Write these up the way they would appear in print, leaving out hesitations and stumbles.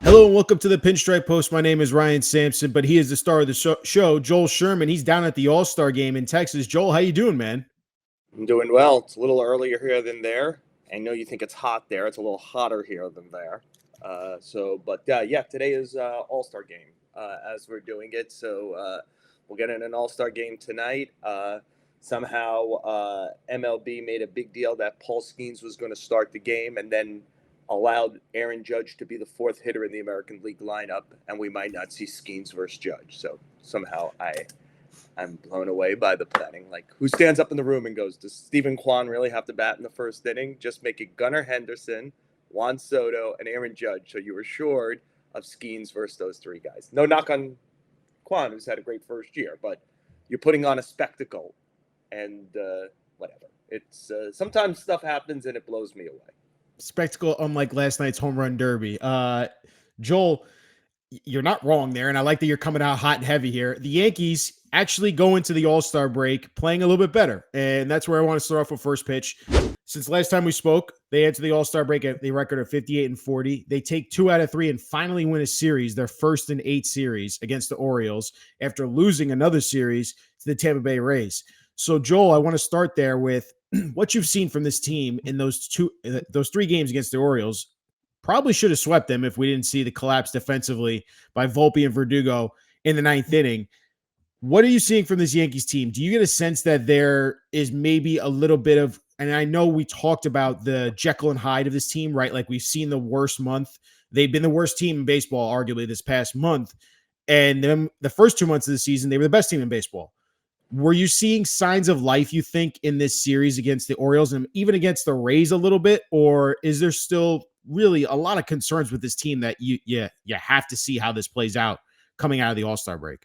Hello and welcome to the Pinstripe Post. My name is Ryan Sampson, but he is the star of the show, Joel Sherman. He's down at the All-Star Game in Texas. Joel, how you doing, man? I'm doing well. It's a little earlier here than there. I know you think it's hot there. It's a little hotter here than there. But today is All-Star Game as we're doing it. So we'll get in an All-Star Game tonight. Somehow MLB made a big deal that Paul Skeens was going to start the game and then allowed Aaron Judge to be the fourth hitter in the American League lineup, and we might not see Skeens versus Judge. So somehow I'm blown away by the planning. Like, who stands up in the room and goes, does Stephen Kwan really have to bat in the first inning? Just make it Gunnar Henderson, Juan Soto, and Aaron Judge. So you were assured of Skeens versus those three guys. No knock on Kwan, who's had a great first year, but you're putting on a spectacle, and whatever. It's sometimes stuff happens and it blows me away. Spectacle, unlike last night's home run derby. Joel, you're not wrong there, and I like that you're coming out hot and heavy here. The Yankees actually go into the All-Star break playing a little bit better, and that's where I want to start off with first pitch. Since last time we spoke, they enter the All-Star break at the record of 58-40. They take 2 out of 3 and finally win a series, their first in 8 series against the Orioles, after losing another series to the Tampa Bay Rays. So, Joel, I want to start there with what you've seen from this team in those 3 games against the Orioles. Probably should have swept them if we didn't see the collapse defensively by Volpe and Verdugo in the 9th inning. What are you seeing from this Yankees team? Do you get a sense that there is maybe a little bit of, and I know we talked about the Jekyll and Hyde of this team, right? Like, we've seen the worst month. They've been the worst team in baseball, arguably, this past month. And then the first 2 months of the season, they were the best team in baseball. Were you seeing signs of life, you think, in this series against the Orioles and even against the Rays a little bit? Or is there still really a lot of concerns with this team that you have to see how this plays out coming out of the All-Star break?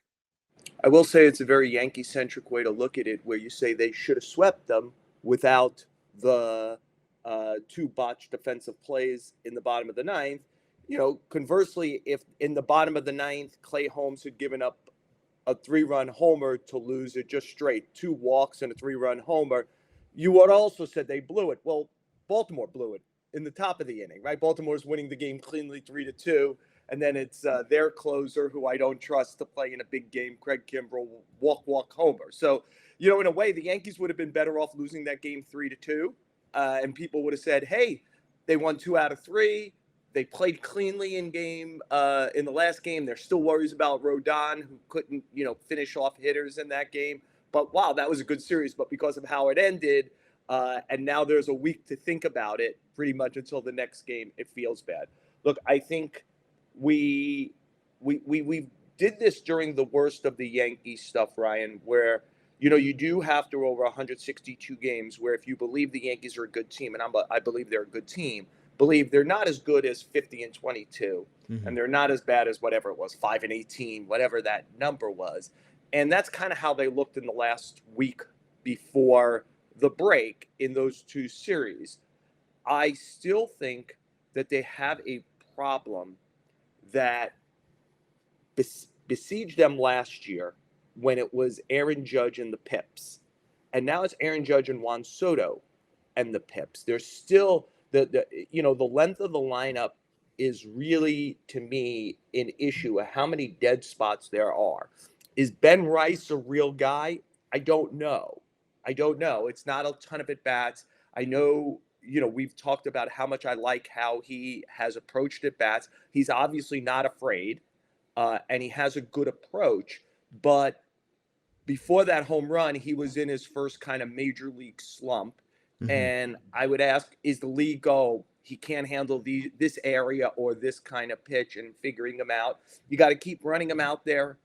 I will say it's a very Yankee-centric way to look at it, where you say they should have swept them without the 2 botched defensive plays in the bottom of the 9th. You know, conversely, if in the bottom of the 9th, Clay Holmes had given up a 3-run homer to lose it just straight, 2 walks and a 3-run homer, you would also said they blew it. Well, Baltimore blew it in the top of the inning, right? Baltimore's winning the game cleanly 3-2. And then it's their closer, who I don't trust to play in a big game, Craig Kimbrell, walk homer. So, you know, in a way, the Yankees would have been better off losing that game 3-2. And people would have said, hey, they won 2 out of 3. They played cleanly in the last game. There's still worries about Rodon, who couldn't, finish off hitters in that game. But wow, that was a good series. But because of how it ended, and now there's a week to think about it, pretty much until the next game, it feels bad. Look, I think we did this during the worst of the Yankee stuff, Ryan, where, you do have to over 162 games, where if you believe the Yankees are a good team, and I believe they're a good team, believe they're not as good as 50-22, and they're not as bad as whatever it was, 5-18, whatever that number was. And that's kind of how they looked in the last week before the break in those 2 series. I still think that they have a problem that besieged them last year when it was Aaron Judge and the Pips. And now it's Aaron Judge and Juan Soto and the Pips. There's still the length of the lineup is really, to me, an issue of how many dead spots there are. Is Ben Rice a real guy? I don't know. It's not a ton of at-bats. I know, we've talked about how much I like how he has approached at-bats. He's obviously not afraid, and he has a good approach. But before that home run, he was in his first kind of major league slump. And I would ask, is the league, he can't handle this area or this kind of pitch, and figuring him out? You got to keep running him out there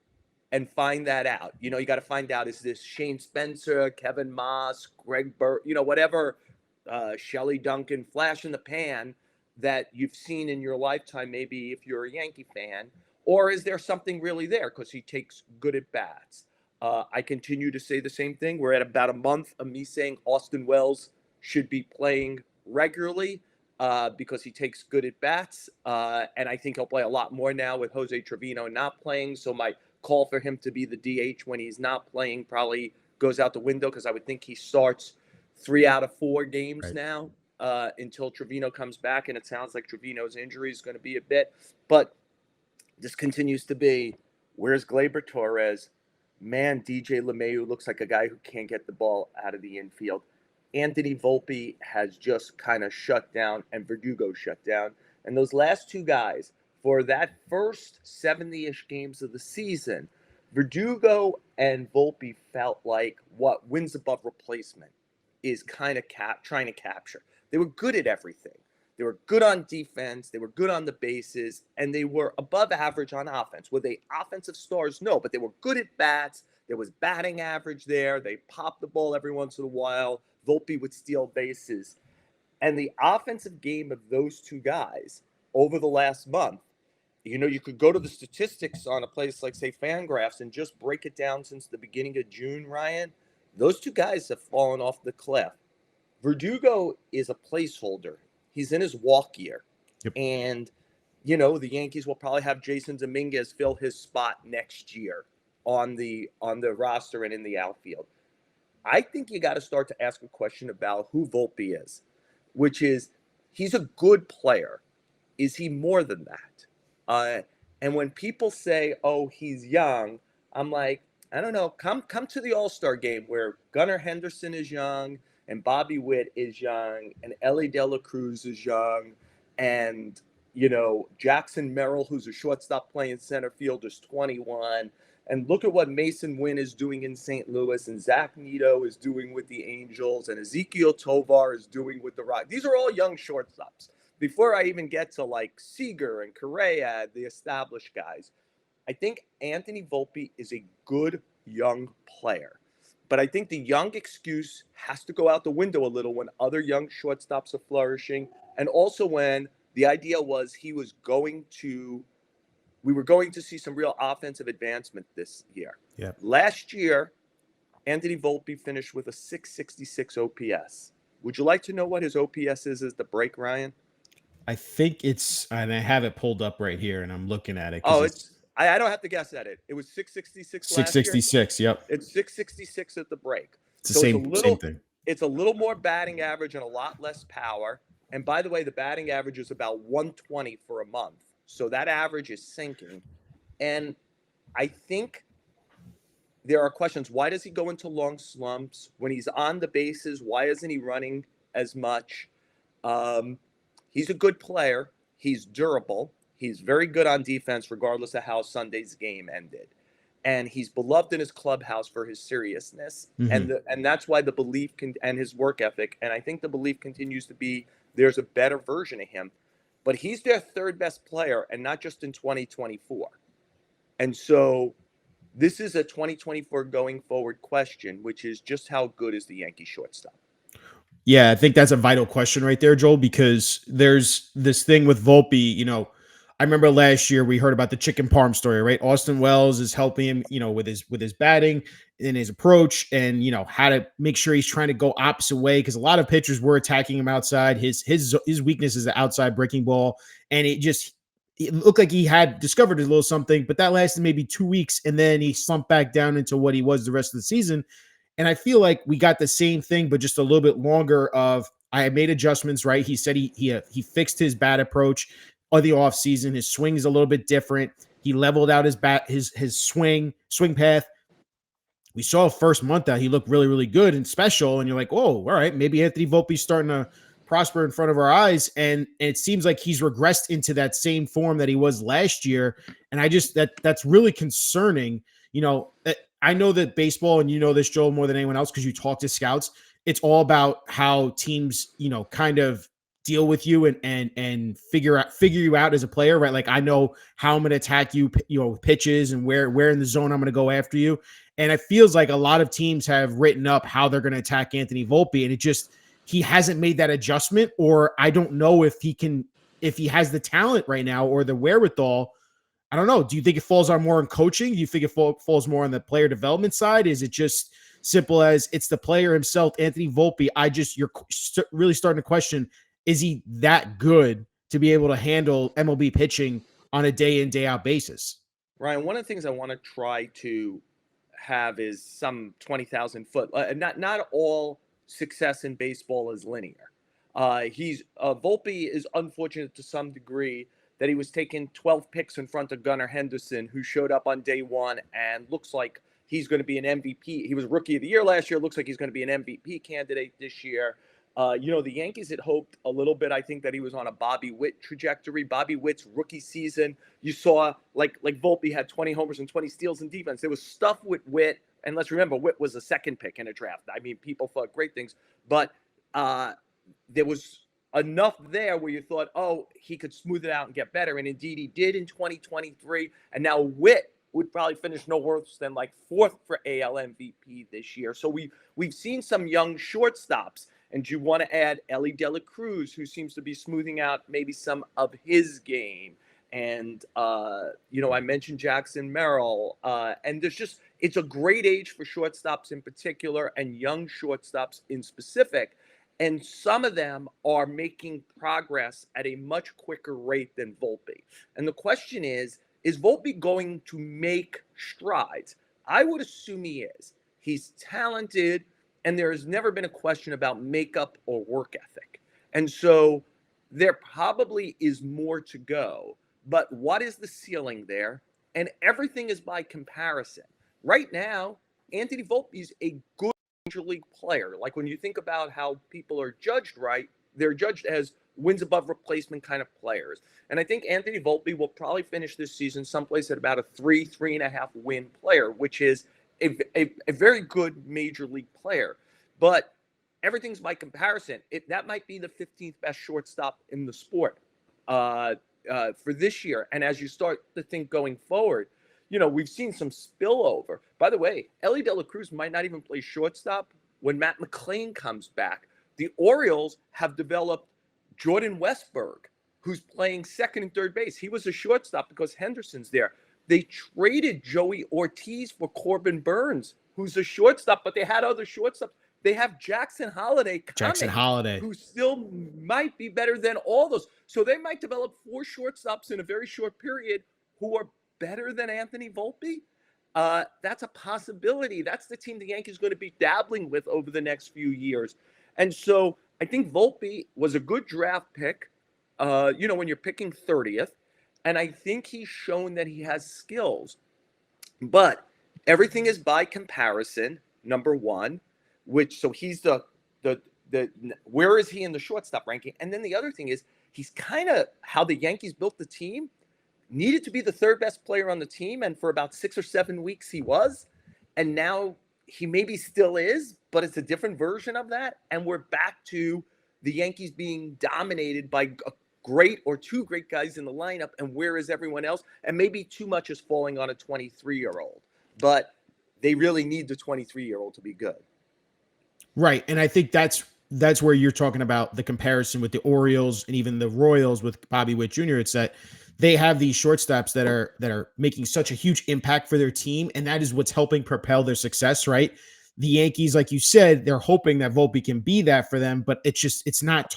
and find that out. You got to find out, is this Shane Spencer, Kevin Moss, Greg Burr, whatever, Shelley Duncan, flash in the pan that you've seen in your lifetime, maybe if you're a Yankee fan? Or is there something really there because he takes good at-bats? I continue to say the same thing. We're at about a month of me saying Austin Wells should be playing regularly because he takes good at-bats. And I think he'll play a lot more now with Jose Trevino not playing. So my call for him to be the DH when he's not playing probably goes out the window, because I would think he starts 3 out of 4 games now until Trevino comes back. And it sounds like Trevino's injury is going to be a bit. But This continues to be, where's Gleyber Torres? Man, DJ LeMahieu looks like a guy who can't get the ball out of the infield. Anthony Volpe has just kind of shut down, and Verdugo shut down. And those last two guys, for that first 70-ish games of the season, Verdugo and Volpe felt like what wins above replacement is kind of trying to capture. They were good at everything. They were good on defense. They were good on the bases, and they were above average on offense. Were they offensive stars? No, but they were good at bats. There was batting average there. They popped the ball every once in a while. Volpe would steal bases. And the offensive game of those two guys over the last month, you could go to the statistics on a place like, say, Fangraphs and just break it down since the beginning of June, Ryan. Those two guys have fallen off the cliff. Verdugo is a placeholder. He's in his walk year. Yep. And, the Yankees will probably have Jason Dominguez fill his spot next year on the roster and in the outfield. I think you got to start to ask a question about who Volpe is, which is, he's a good player. Is he more than that? And when people say, oh, he's young, I'm like, I don't know. Come to the All-Star game where Gunnar Henderson is young and Bobby Witt is young and Ellie De La Cruz is young and, Jackson Merrill, who's a shortstop playing center field, is 21. And look at what Mason Wynn is doing in St. Louis, and Zach Neto is doing with the Angels, and Ezekiel Tovar is doing with the Rockies. These are all young shortstops. Before I even get to like Seager and Correa, the established guys, I think Anthony Volpe is a good young player. But I think the young excuse has to go out the window a little when other young shortstops are flourishing, and also when the idea was we were going to see some real offensive advancement this year. Yeah. Last year, Anthony Volpe finished with a 666 OPS. Would you like to know what his OPS is as the break, Ryan? I think and I have it pulled up right here, and I'm looking at it. I don't have to guess at it. It was 666 last year. 666, yep. It's 666 at the break. It's the same thing. It's a little more batting average and a lot less power. And by the way, the batting average is about 120 for a month. So that average is sinking. And I think there are questions. Why does he go into long slumps? When he's on the bases, why isn't he running as much? He's a good player. He's durable. He's very good on defense, regardless of how Sunday's game ended. And he's beloved in his clubhouse for his seriousness. Mm-hmm. And that's why the belief and his work ethic. And I think the belief continues to be there's a better version of him. But he's their third best player, and not just in 2024. And so this is a 2024 going forward question, which is just how good is the Yankee shortstop? Yeah, I think that's a vital question right there, Joel, because there's this thing with Volpe. I remember last year we heard about the chicken parm story, right? Austin Wells is helping him, with his batting and his approach, and how to make sure he's trying to go opposite way, because a lot of pitchers were attacking him outside. His weakness is the outside breaking ball, and it looked like he had discovered a little something, but that lasted maybe 2 weeks, and then he slumped back down into what he was the rest of the season. And I feel like we got the same thing, but just a little bit longer. I made adjustments, right? He said he fixed his bat approach of the offseason. His swing is a little bit different. He leveled out his swing path. We saw first month that he looked really, really good and special. And you're like, oh, all right, maybe Anthony Volpe's starting to prosper in front of our eyes. And it seems like he's regressed into that same form that he was last year. And that's really concerning. I know that baseball, and this, Joel, more than anyone else, because you talk to scouts, it's all about how teams, kind of deal with you and figure you out as a player, right? Like, I know how I'm going to attack you, with pitches and where in the zone I'm going to go after you. And it feels like a lot of teams have written up how they're going to attack Anthony Volpe, and he hasn't made that adjustment, or I don't know if he has the talent right now or the wherewithal. I don't know. Do you think it falls on more in coaching? Do you think it falls more on the player development side? Is it just simple as it's the player himself, Anthony Volpe? You're really starting to question, is he that good to be able to handle MLB pitching on a day in, day out basis? Ryan, one of the things I want to try to have is some 20,000 foot. Not all success in baseball is linear. Volpe is unfortunate to some degree that he was taking 12 picks in front of Gunnar Henderson, who showed up on day one and looks like he's going to be an MVP. He was Rookie of the Year last year. Looks like he's going to be an MVP candidate this year. The Yankees had hoped a little bit, I think, that he was on a Bobby Witt trajectory. Bobby Witt's rookie season, you saw like Volpe had 20 homers and 20 steals in defense. There was stuff with Witt, and let's remember, Witt was a second pick in a draft. I mean, people thought great things, but there was enough there where you thought, oh, he could smooth it out and get better. And indeed he did in 2023. And now Witt would probably finish no worse than like fourth for AL MVP this year. So we've seen some young shortstops. And you want to add Ellie De La Cruz, who seems to be smoothing out maybe some of his game. And, I mentioned Jackson Merrill. And it's a great age for shortstops in particular and young shortstops in specific. And some of them are making progress at a much quicker rate than Volpe. And the question is Volpe going to make strides? I would assume he is. He's talented, and there has never been a question about makeup or work ethic. And so there probably is more to go. But what is the ceiling there? And everything is by comparison. Right now, Anthony Volpe is a good major league player. Like when you think about how people are judged, right, they're judged as wins above replacement kind of players. And I think Anthony Volpe will probably finish this season someplace at about a 3.5 win player, which is a very good major league player. But everything's by comparison. That might be the 15th best shortstop in the sport for this year. And as you start to think going forward, we've seen some spillover. By the way, Ellie De La Cruz might not even play shortstop when Matt McClain comes back. The Orioles have developed Jordan Westberg, who's playing second and third base. He was a shortstop because Henderson's there. They traded Joey Ortiz for Corbin Burns, who's a shortstop, but they had other shortstops. They have Jackson Holliday coming, who still might be better than all those. So they might develop 4 shortstops in a very short period who are better than Anthony Volpe. That's a possibility. That's the team the Yankees are going to be dabbling with over the next few years. And so I think Volpe was a good draft pick, when you're picking 30th. And I think he's shown that he has skills. But everything is by comparison, number one, so he's the where is he in the shortstop ranking? And then the other thing is he's kind of how the Yankees built the team, needed to be the third best player on the team. And for about 6 or 7 weeks he was. And now he maybe still is, but it's a different version of that. And we're back to the Yankees being dominated by a great or 2 great guys in the lineup. And where is everyone else? And maybe too much is falling on a 23-year-old. But they really need the 23-year-old to be good. Right. And I think that's where you're talking about the comparison with the Orioles and even the Royals with Bobby Witt Jr. It's that they have these shortstops that are making such a huge impact for their team. And that is what's helping propel their success, right? The Yankees, like you said, they're hoping that Volpe can be that for them, but it's not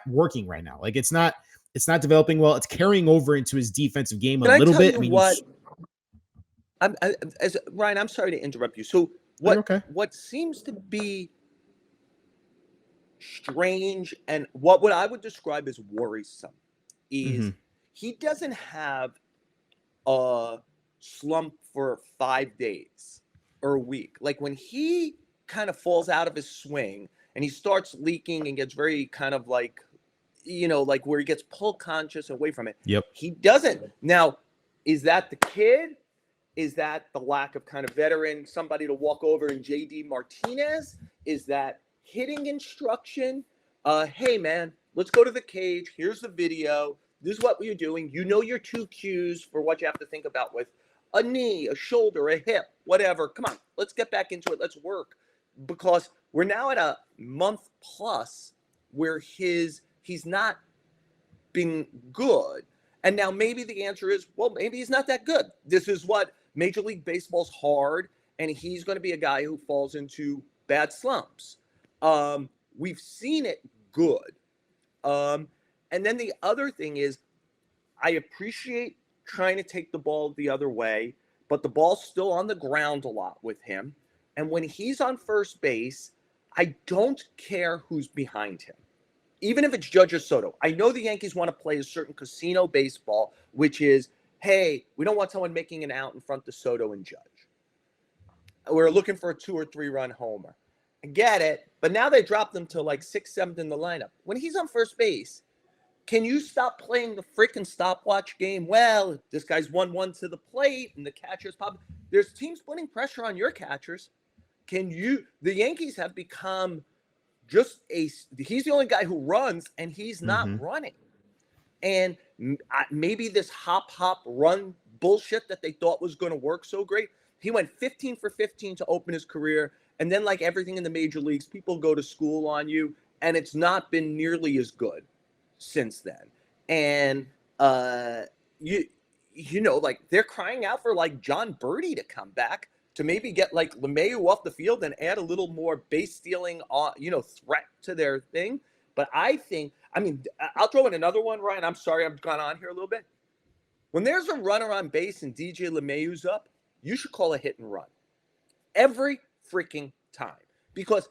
working right now. Like it's not developing well. It's carrying over into his defensive game a little bit. Ryan, I'm sorry to interrupt you. So what seems to be strange and what I would describe as worrisome is he doesn't have a slump for 5 days or a week. Like when he kind of falls out of his swing and he starts leaking and gets very kind of like, like where he gets pull conscious away from it. Yep. He doesn't. Now, is that the kid? Is that the lack of kind of veteran, somebody to walk over in JD Martinez? Is that hitting instruction? Hey, man, let's go to the cage. Here's the video. This is what you're doing. Your 2 cues for what you have to think about with a knee, a shoulder, a hip, whatever. Come on, let's get back into it. Let's work. Because we're now at a month plus where he's not been good. And now maybe the answer is, well, maybe he's not that good. This is what Major League Baseball's hard, and he's going to be a guy who falls into bad slumps. We've seen it good. And then the other thing is, I appreciate trying to take the ball the other way, but the ball's still on the ground a lot with him. And when he's on first base, I don't care who's behind him. even if it's Judge or Soto, I know the Yankees want to play a certain casino baseball, which is, hey, we don't want someone making an out in front of Soto and Judge. We're looking for a 2 or 3 run homer. I get it, but now they dropped them to like 6th, 7th in the lineup. When he's on first base, can you stop playing the freaking stopwatch game? Well, this guy's 1-1 to the plate and the catcher's popping. There's teams putting pressure on your catchers. The Yankees have become he's the only guy who runs and he's not running. And maybe this hop run bullshit that they thought was going to work so great. He went 15 for 15 to open his career. And then like everything in the major leagues, people go to school on you and it's not been nearly as good since then. And, like they're crying out for like John Birdie to come back to maybe get like LeMahieu off the field and add a little more base stealing, threat to their thing. But I'll throw in another one, Ryan. I'm sorry, I've gone on here a little bit. When there's a runner on base and DJ LeMahieu's up, you should call a hit and run every freaking time because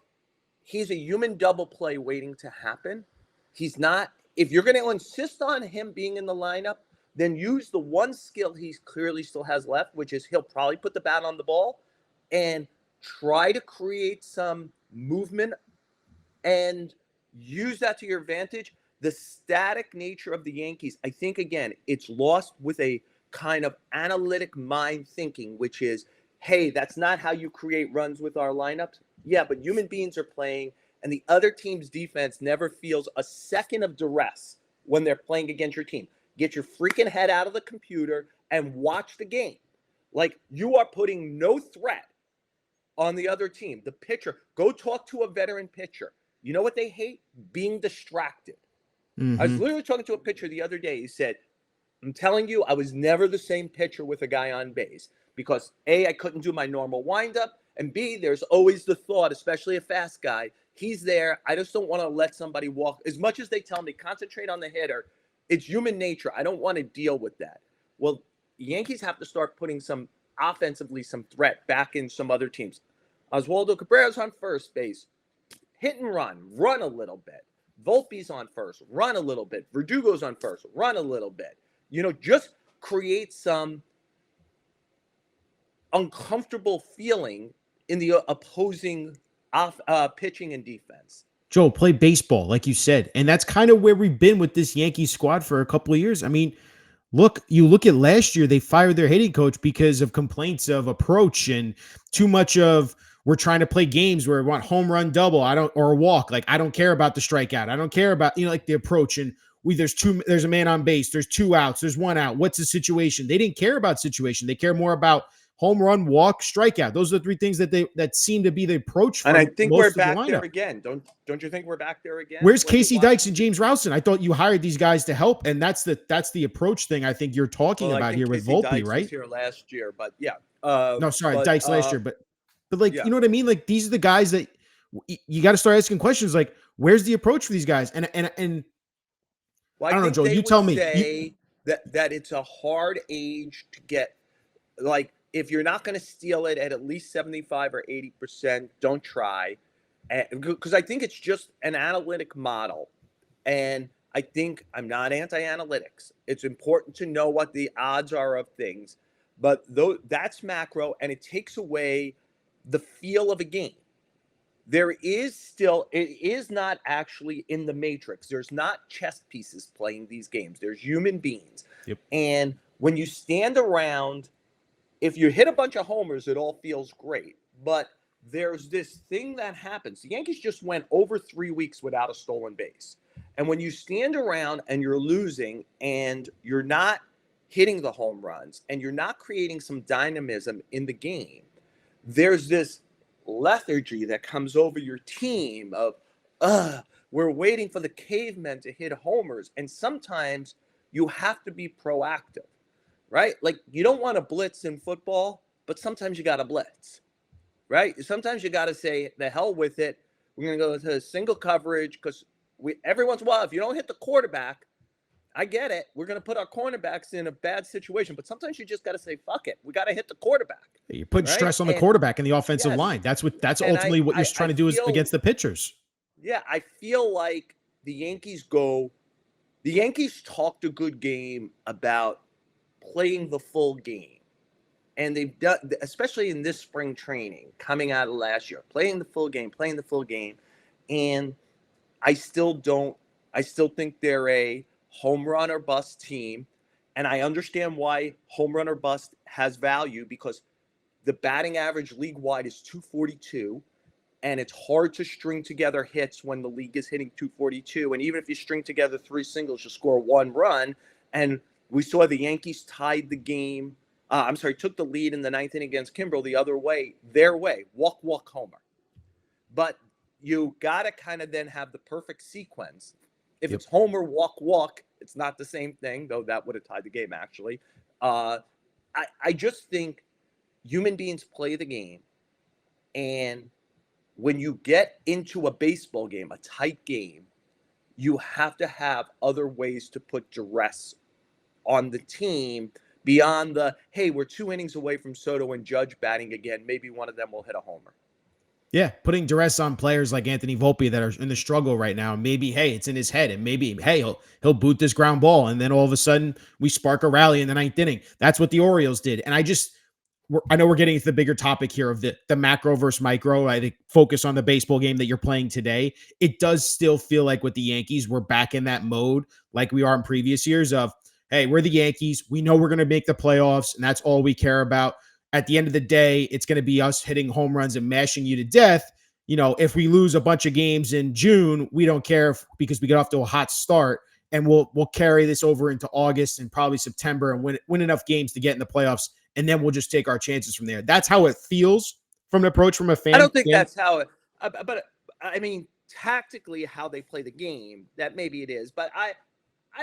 he's a human double play waiting to happen. He's not. If you're going to insist on him being in the lineup, then use the one skill he clearly still has left, which is he'll probably put the bat on the ball and try to create some movement and use that to your advantage. The static nature of the Yankees, I think, again, it's lost with a kind of analytic mind thinking, which is, hey, that's not how you create runs with our lineups. Yeah, but human beings are playing, and the other team's defense never feels a second of duress when they're playing against your team. Get your freaking head out of the computer and watch the game. Like, you are putting no threat on the other team. The pitcher, go talk to a veteran pitcher. You know what they hate? Being distracted. I was literally talking to a pitcher the other day. He said, I'm telling you, I was never the same pitcher with a guy on base because A, I couldn't do my normal windup, and B, there's always the thought, especially a fast guy, he's there. I just don't want to let somebody walk. As much as they tell me, concentrate on the hitter, it's human nature. I don't want to deal with that. Well, Yankees have to start putting some threat back in some other teams. Oswaldo Cabrera's on first base. Hit and run a little bit. Volpe's on first, run a little bit. Verdugo's on first, run a little bit. Just create some uncomfortable feeling in the opposing pitching and defense. Joe, play baseball, like you said. And that's kind of where we've been with this Yankees squad for a couple of years. I mean, you look at last year, they fired their hitting coach because of complaints of approach and too much of we're trying to play games where we want home run double, or a walk. Like, I don't care about the strikeout. I don't care about, like the approach. And there's a man on base. There's 2 outs. There's 1 out. What's the situation? They didn't care about situation. They care more about home run, walk, strikeout. Those are the 3 things that seem to be the approach. And I think we're back there again. Don't you think we're back there again? Where's Casey Dykes and James Rowson? I thought you hired these guys to help, and that's the approach thing I think you're talking about here with Volpe, Dykes right? Was here last year, but yeah. Dykes last year, but like, yeah. You know what I mean? Like, these are the guys that you got to start asking questions like, where's the approach for these guys? And well, I don't know, Joe, you tell me. That it's a hard age to get, like, if you're not going to steal it at least 75 or 80%, don't try. Because I think it's just an analytic model. And I think I'm not anti-analytics. It's important to know what the odds are of things. But that's macro, and it takes away the feel of a game. It is not actually in the matrix. There's not chess pieces playing these games. There's human beings. Yep. And when you stand around, if you hit a bunch of homers, it all feels great. But there's this thing that happens. The Yankees just went over 3 weeks without a stolen base. And when you stand around and you're losing and you're not hitting the home runs and you're not creating some dynamism in the game, there's this lethargy that comes over your team of, we're waiting for the cavemen to hit homers. And sometimes you have to be proactive, right? Like, you don't want to blitz in football, but sometimes you got to blitz, right? Sometimes you got to say, the hell with it. We're going to go to single coverage because every once in a while, if you don't hit the quarterback, I get it. We're going to put our cornerbacks in a bad situation, but sometimes you just got to say, fuck it. We got to hit the quarterback. You're putting stress on the quarterback and the offensive line. That's ultimately what you're trying to do is against the pitchers. Yeah. I feel like the Yankees talked a good game about playing the full game. And they've done, especially in this spring training, coming out of last year, playing the full game. And I still think they're a home run or bust team. And I understand why home run or bust has value, because the batting average league-wide is 242, and it's hard to string together hits when the league is hitting 242. And even if you string together 3 singles, you score 1 run. And we saw the Yankees tied the game. Took the lead in the 9th inning against Kimbrel their way, walk, homer. But you got to kind of then have the perfect sequence. If it's homer, walk, it's not the same thing, though that would have tied the game, actually. I just think human beings play the game. And when you get into a baseball game, a tight game, you have to have other ways to put duress on the team beyond the, hey, we're 2 innings away from Soto and Judge batting again. Maybe one of them will hit a homer. Yeah, putting duress on players like Anthony Volpe that are in the struggle right now. Maybe, hey, it's in his head, and maybe, hey, he'll boot this ground ball, and then all of a sudden we spark a rally in the 9th inning. That's what the Orioles did. And I know we're getting into the bigger topic here of the macro versus micro. I think focus on the baseball game that you're playing today. It does still feel like with the Yankees, we're back in that mode like we are in previous years of, hey, we're the Yankees. We know we're going to make the playoffs, and that's all we care about. At the end of the day, it's going to be us hitting home runs and mashing you to death. If we lose a bunch of games in June, we don't care because we get off to a hot start, and we'll carry this over into August and probably September and win enough games to get in the playoffs, and then we'll just take our chances from there. That's how it feels from an approach from a fan. I don't think that's how it, but I mean, tactically how they play the game, that maybe it is, but I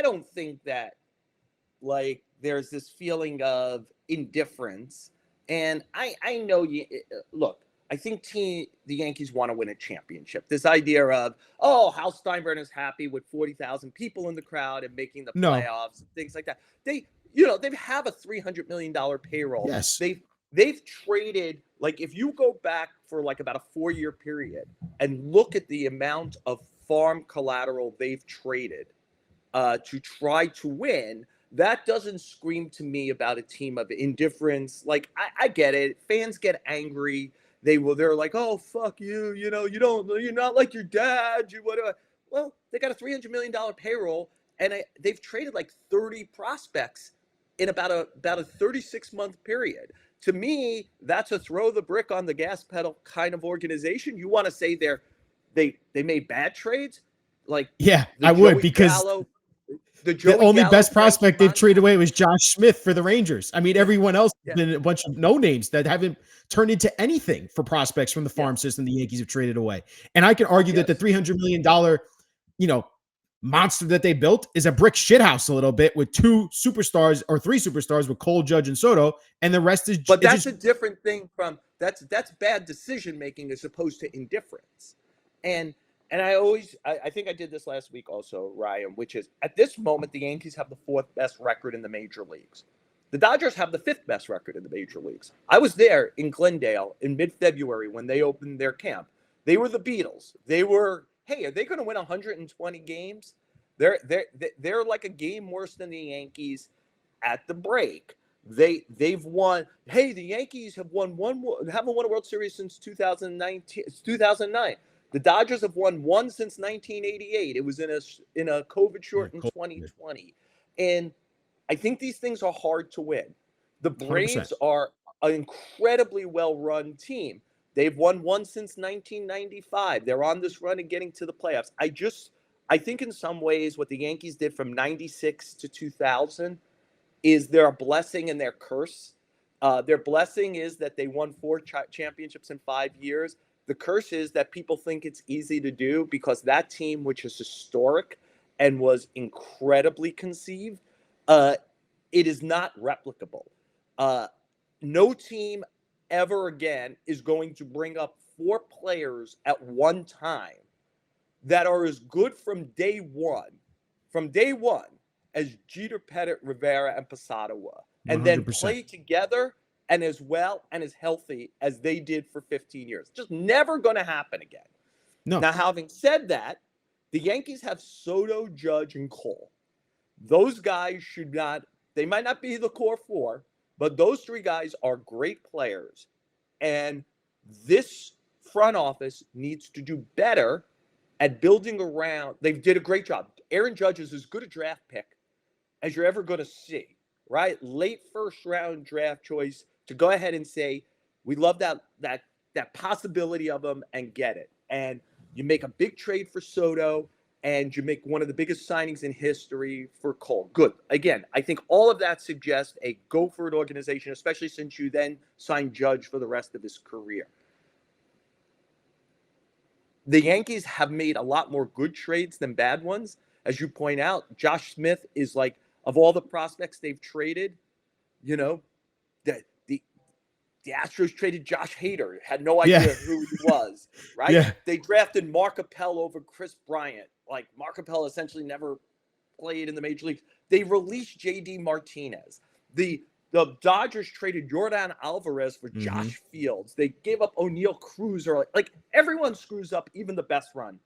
don't think that like there's this feeling of indifference. And I know you look, I think the Yankees want to win a championship. This idea of, Hal Steinbrenner is happy with 40,000 people in the crowd and making the playoffs and things like that. They have a $300 million payroll. Yes. They've traded, like, if you go back for like about a 4-year period and look at the amount of farm collateral they've traded to try to win, that doesn't scream to me about a team of indifference. Like, I get it. Fans get angry. They're like, oh, fuck you. You're not like your dad. Whatever. Well, they got a $300 million payroll, and they've traded like 30 prospects in about a 36-month period. To me, that's a throw the brick on the gas pedal kind of organization. You want to say they made bad trades? Like, yeah, I would, because the only best prospect they've traded away was Josh Smith for the Rangers. I mean, everyone else has been a bunch of no names that haven't turned into anything for prospects from the farm system the Yankees have traded away. And I can argue that the $300 million, monster that they built is a brick shithouse a little bit with 2 superstars or 3 superstars with Cole, Judge, and Soto, and the rest is. But that's a different thing from that's bad decision making as opposed to indifference. And I think I did this last week also, Ryan, which is at this moment, the Yankees have the 4th best record in the major leagues. The Dodgers have the 5th best record in the major leagues. I was there in Glendale in mid-February when they opened their camp. They were the Beatles. They were, hey, are they going to win 120 games? They're like a game worse than the Yankees at the break. They've won. Hey, the Yankees haven't won a World Series since 2009. The Dodgers have won 1 since 1988. It was in a COVID shortened 2020. And I think these things are hard to win. The Braves 100%. Are an incredibly well-run team. They've won 1 since 1995. They're on this run and getting to the playoffs. I think in some ways what the Yankees did from 96 to 2000 is their blessing and their curse. Their blessing is that they won 4 championships in 5 years. The curse is that people think it's easy to do because that team, which is historic and was incredibly conceived, it is not replicable. No team ever again is going to bring up 4 players at one time that are as good from day one as Jeter, Pettit, Rivera, and Posada were, and 100%. Then play together and as well and as healthy as they did for 15 years. Just never going to happen again. No. Now, having said that, The Yankees have Soto, Judge, and Cole. Those guys should not, they might not be the core four, but those three guys are great players. And this front office needs to do better at building around. They did a great job. Aaron Judge is as good a draft pick as you're ever going to see, right? Late first round draft choice to go ahead and say, we love that possibility of him and get it. And you make a big trade for Soto, and you make one of the biggest signings in history for Cole. Good. Again, I think all of that suggests a go-for-it organization, especially since you then signed Judge for the rest of his career. The Yankees have made a lot more good trades than bad ones. As you point out, Josh Smith is like, of all the prospects they've traded, you know, the Astros traded Josh Hader, had no idea who he was, right? Yeah. They drafted Mark Appel over Chris Bryant. Like, Mark Appel essentially never played in the major leagues. They released J.D. Martinez. The Dodgers traded Yordan Alvarez for Josh Fields. They gave up O'Neal Cruz. Or like everyone screws up, even the best run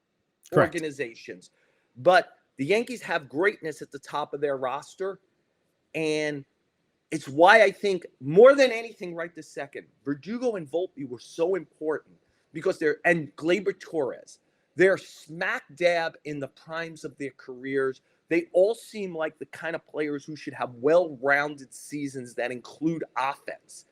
organizations. But the Yankees have greatness at the top of their roster, and it's why I think more than anything right this second, Verdugo and Volpe were so important because and Gleyber Torres, they're smack dab in the primes of their careers. They all seem like the kind of players who should have well-rounded seasons that include offense.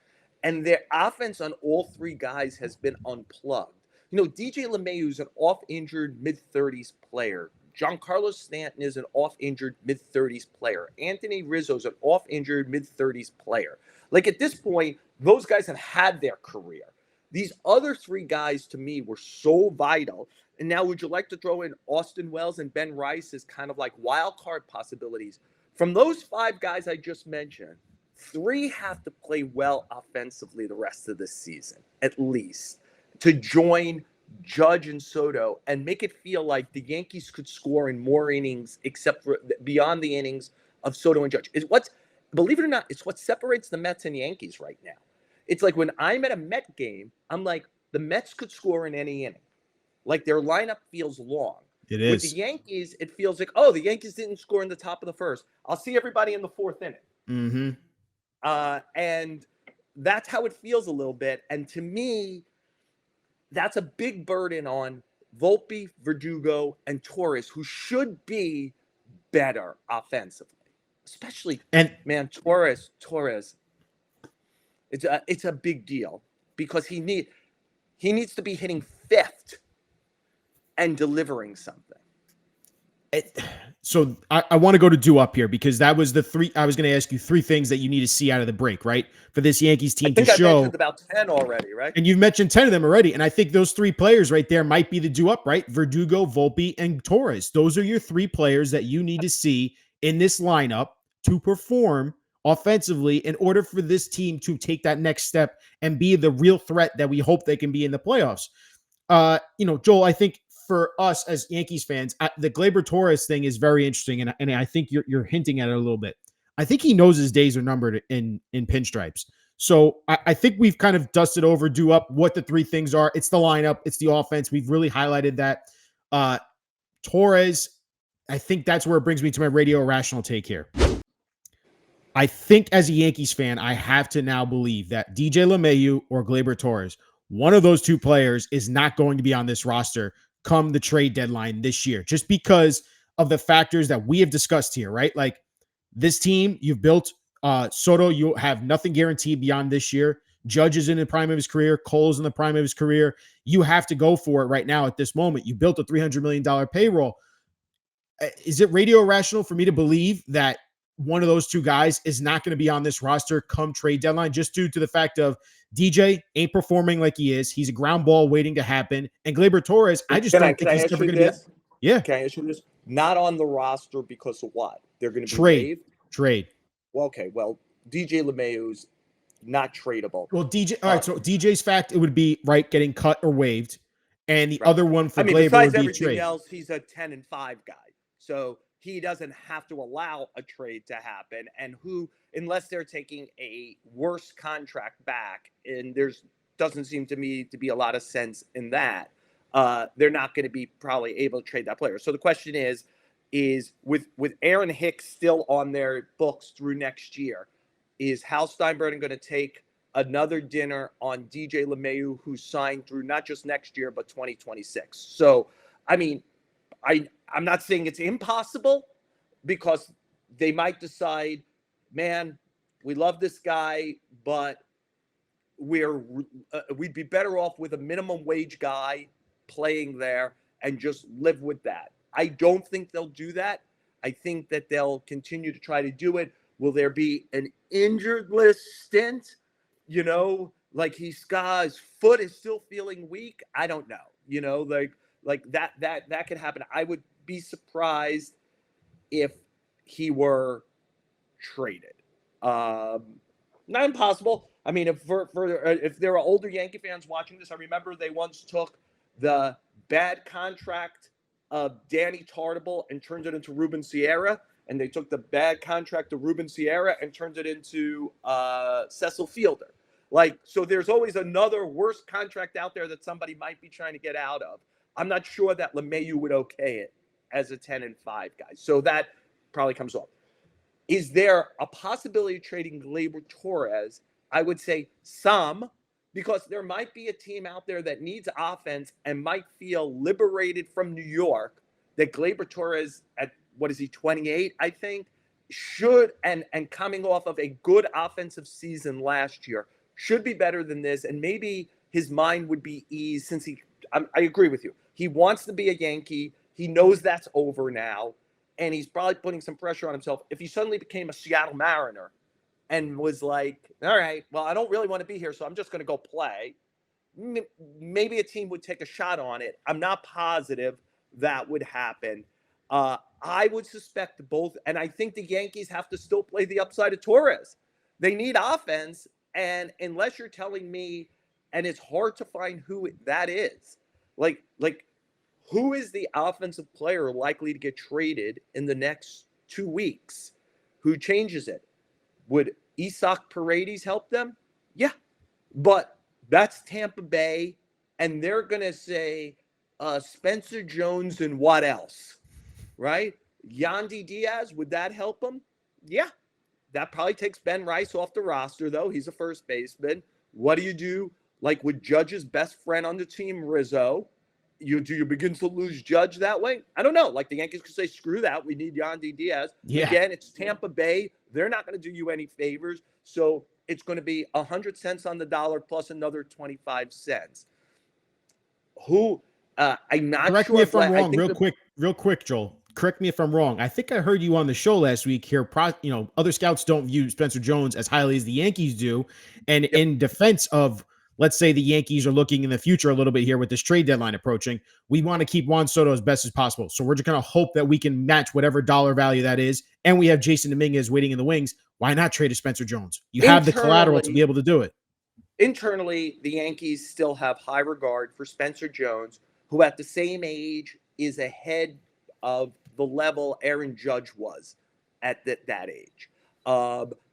And their offense on all three guys has been unplugged. You know, DJ LeMahieu is an off-injured mid-30s player. Giancarlo Stanton is an off-injured mid-30s player. Anthony Rizzo is an off-injured mid-30s player. Like, at this point, those guys have had their career. These other three guys, to me, were so vital. And now, would you like to throw in Austin Wells and Ben Rice as kind of like wild card possibilities? From those five guys I just mentioned, three have to play well offensively the rest of the season, at least, to join Judge and Soto and make it feel like the Yankees could score in more innings, except for beyond the innings of Soto and Judge. Believe it or not, it's what separates the Mets and Yankees right now. It's like when I'm at a Met game, I'm like, the Mets could score in any inning. Like, their lineup feels long. It is. With the Yankees, it feels like, oh, the Yankees didn't score in the top of the first. I'll see everybody in the fourth inning. And that's how it feels a little bit. And to me, that's a big burden on Volpe, Verdugo, and Torres, who should be better offensively. Especially, Torres. It's a big deal because he needs to be hitting fifth and delivering something. So I want to go to do up here because that was the three. I was going to ask you three things that you need to see out of the break, right? For this Yankees team to show. I mentioned about 10 already, right? And you've mentioned 10 of them already. And I think those three players right there might be the do up, right? Verdugo, Volpe, and Torres. Those are your three players that you need to see in this lineup to perform offensively in order for this team to take that next step and be the real threat that we hope they can be in the playoffs. Joel, I think for us as Yankees fans, the Gleyber Torres thing is very interesting, and I think you're hinting at it a little bit. I think he knows his days are numbered in pinstripes. So I think we've kind of dusted over, do up what the three things are. It's the lineup, it's the offense. We've really highlighted that. Torres, I think that's where it brings me to my radio irrational take here. I think as a Yankees fan, I have to now believe that DJ LeMahieu or Gleyber Torres, one of those two players is not going to be on this roster come the trade deadline this year, just because of the factors that we have discussed here, right? Like, this team you've built, Soto, you have nothing guaranteed beyond this year. Judge is in the prime of his career. Cole's in the prime of his career. You have to go for it right now at this moment. You built a $300 million payroll. Is it radio irrational for me to believe that one of those two guys is not going to be on this roster come trade deadline, just due to the fact of DJ ain't performing like he is? He's a ground ball waiting to happen. And Gleyber Torres, I just don't think he's ever going to be. Yeah. Can I ask you this? Not on the roster because of what? They're going to be trade. Well, okay. Well, DJ LeMahieu's not tradable. Well, DJ. All right. So DJ's fact, it would be right getting cut or waived, and the other one for Gleyber would be a trade. Else, he's a 10-5 guy, so he doesn't have to allow a trade to happen. And unless they're taking a worse contract back, and doesn't seem to me to be a lot of sense in that. they're not going to be probably able to trade that player. So the question is with Aaron Hicks still on their books through next year, is Hal Steinbrenner going to take another dinner on DJ LeMahieu, who's signed through not just next year, but 2026? So, I mean, I'm not saying it's impossible, because they might decide, man, we love this guy, but we'd be better off with a minimum wage guy playing there and just live with that. I don't think they'll do that. I think that they'll continue to try to do it. Will there be an injured list stint? Like his foot is still feeling weak. I don't know. Like that could happen. I would be surprised if he were traded. Not impossible. I mean, if there are older Yankee fans watching this, I remember they once took the bad contract of Danny Tartable and turned it into Ruben Sierra, and they took the bad contract of Ruben Sierra and turned it into Cecil Fielder. So there's always another worse contract out there that somebody might be trying to get out of. I'm not sure that LeMahieu would okay it as a 10-5 guy. So that probably comes off. Is there a possibility of trading Gleyber Torres? I would say some, because there might be a team out there that needs offense and might feel liberated from New York, that Gleyber Torres at, 28, I think, should, and coming off of a good offensive season last year, should be better than this. And maybe his mind would be eased, since I agree with you. He wants to be a Yankee. He knows that's over now. And he's probably putting some pressure on himself. If he suddenly became a Seattle Mariner and was like, all right, well, I don't really want to be here, so I'm just going to go play, maybe a team would take a shot on it. I'm not positive that would happen. I would suspect both, and I think the Yankees have to still play the upside of Torres. They need offense, and unless you're telling me, and it's hard to find who that is, like who is the offensive player likely to get traded in the next 2 weeks? Who changes it? Would Isaac Paredes help them? Yeah, but that's Tampa Bay, and they're going to say Spencer Jones and what else, right? Yandy Diaz, would that help them? Yeah, that probably takes Ben Rice off the roster, though. He's a first baseman. What do you do, like with Judge's best friend on the team, Rizzo? Do you begin to lose Judge that way? I don't know. Like the Yankees could say, screw that. We need Yandy Diaz. Yeah. Again, it's Tampa Bay. They're not going to do you any favors. So it's going to be 100 cents on the dollar plus another 25 cents. I'm not Correct sure. Me if I'm wrong, real quick, Joel. Correct me if I'm wrong. I think I heard you on the show last week here. Other scouts don't view Spencer Jones as highly as the Yankees do. And in defense of, let's say the Yankees are looking in the future a little bit here with this trade deadline approaching, we want to keep Juan Soto as best as possible. So we're just going to hope that we can match whatever dollar value that is. And we have Jason Dominguez waiting in the wings. Why not trade a Spencer Jones? You have the collateral to be able to do it. Internally, the Yankees still have high regard for Spencer Jones, who at the same age is ahead of the level Aaron Judge was at that age.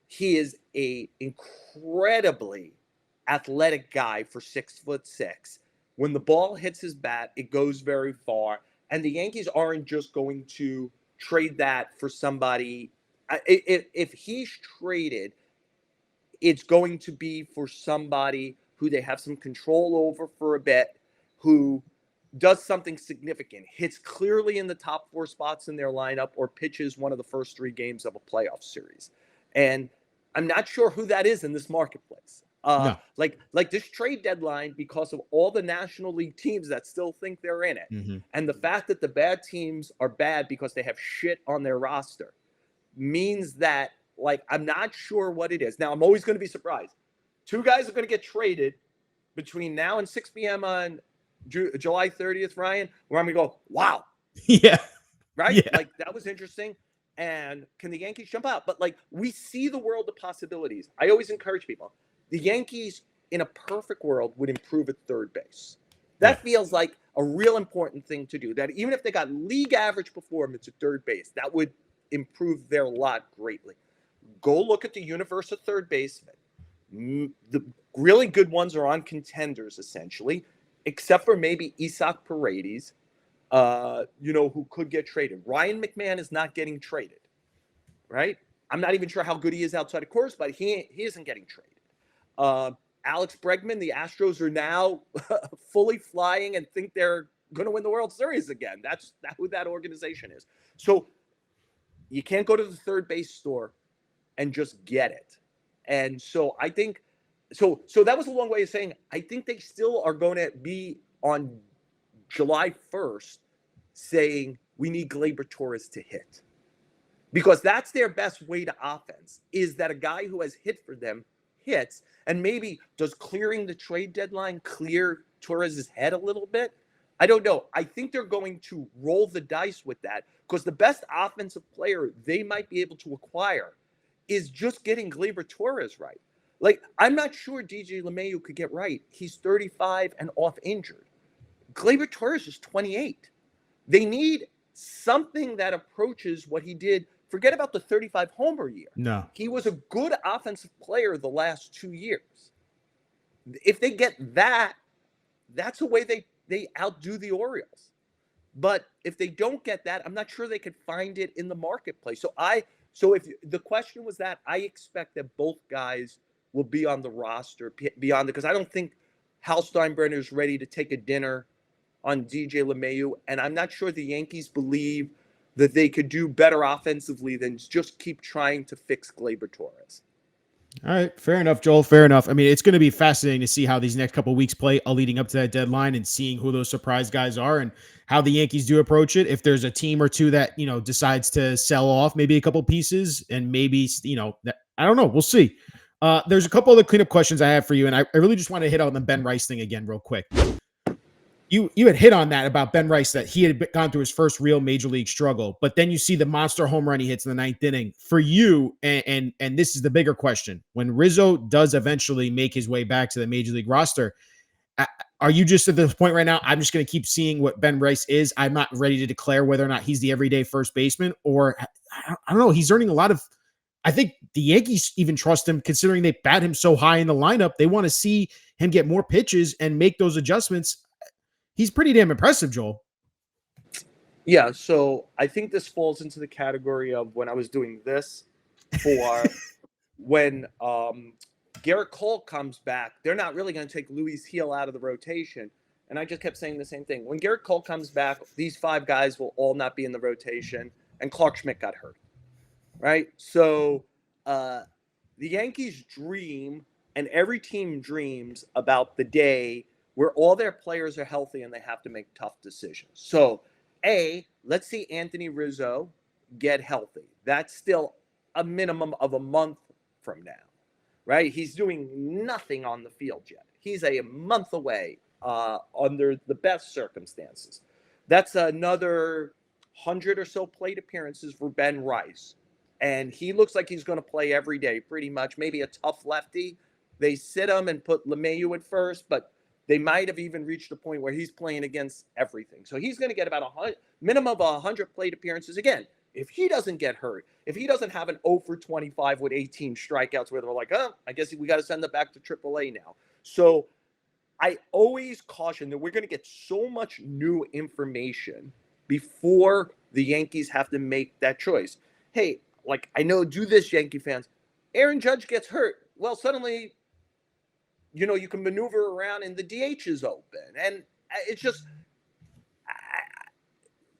He is a incredibly athletic guy for 6'6". When the ball hits his bat, it goes very far. And the Yankees aren't just going to trade that for somebody. If he's traded, it's going to be for somebody who they have some control over for a bit, who does something significant, hits clearly in the top 4 spots in their lineup, or pitches one of the first 3 games of a playoff series. And I'm not sure who that is in this marketplace. No. Like this trade deadline, because of all the National League teams that still think they're in it, and the fact that the bad teams are bad because they have shit on their roster, means that, like, I'm not sure what it is. Now, I'm always going to be surprised. 2 guys are going to get traded between now and 6 p.m. on July 30th, Ryan, where I'm going to go, wow. Yeah. Right? Yeah. Like, that was interesting. And can the Yankees jump out? But, like, we see the world of possibilities. I always encourage people. The Yankees, in a perfect world, would improve at third base. That feels like a real important thing to do. That even if they got league average performance at third base, that would improve their lot greatly. Go look at the universe of third basemen. The really good ones are on contenders, essentially. except for maybe Isak Paredes, who could get traded. Ryan McMahon is not getting traded, right? I'm not even sure how good he is outside of course, but he isn't getting traded. Alex Bregman, the Astros are now fully flying and think they're going to win the World Series again. That's who that organization is. So you can't go to the third base store and just get it. And so I think so that was a long way of saying I think they still are going to be on July 1st saying we need Gleyber Torres to hit. Because that's their best way to offense, is that a guy who has hit for them hits. And maybe does clearing the trade deadline clear Torres' head a little bit? I don't know. I think they're going to roll the dice with that because the best offensive player they might be able to acquire is just getting Gleyber Torres right. Like, I'm not sure DJ LeMahieu could get right. He's 35 and off injured. Gleyber Torres is 28. They need something that approaches what he did. Forget about the 35 homer year. No. He was a good offensive player the last 2 years. If they get that, that's the way they outdo the Orioles. But if they don't get that, I'm not sure they could find it in the marketplace. So if the question was that, I expect that both guys will be on the roster beyond it, because I don't think Hal Steinbrenner is ready to take a dinner on DJ LeMahieu, and I'm not sure the Yankees believe that they could do better offensively than just keep trying to fix Gleyber Torres. All right, fair enough, Joel. Fair enough. I mean, it's going to be fascinating to see how these next couple of weeks play leading up to that deadline and seeing who those surprise guys are and how the Yankees do approach it. If there's a team or two that, decides to sell off maybe a couple pieces and maybe, I don't know. We'll see. There's a couple other cleanup questions I have for you, and I really just want to hit on the Ben Rice thing again real quick. You had hit on that about Ben Rice, that he had gone through his first real major league struggle, but then you see the monster home run he hits in the ninth inning. For you, and this is the bigger question, when Rizzo does eventually make his way back to the major league roster, are you just at this point right now, I'm just going to keep seeing what Ben Rice is? I'm not ready to declare whether or not he's the everyday first baseman, or I don't know. He's earning a lot of, I think the Yankees even trust him considering they bat him so high in the lineup. They want to see him get more pitches and make those adjustments. He's pretty damn impressive, Joel. Yeah, so I think this falls into the category of when I was doing this for when Garrett Cole comes back, they're not really going to take Luis Gil out of the rotation. And I just kept saying the same thing. When Garrett Cole comes back, these five guys will all not be in the rotation, and Clark Schmidt got hurt, right? So the Yankees dream, and every team dreams about the day where all their players are healthy and they have to make tough decisions. So, let's see Anthony Rizzo get healthy. That's still a minimum of a month from now, right? He's doing nothing on the field yet. He's a month away under the best circumstances. That's another 100 or so plate appearances for Ben Rice. And he looks like he's going to play every day, pretty much. Maybe a tough lefty. They sit him and put LeMahieu at first, but they might have even reached a point where he's playing against everything. So he's going to get about a minimum of 100 plate appearances. Again, if he doesn't get hurt, if he doesn't have an 0 for 25 with 18 strikeouts where they're like, I guess we got to send him back to AAA now. So I always caution that we're going to get so much new information before the Yankees have to make that choice. Hey, I know, do this, Yankee fans. Aaron Judge gets hurt. Well, suddenly, you can maneuver around and the DH is open. And it's just,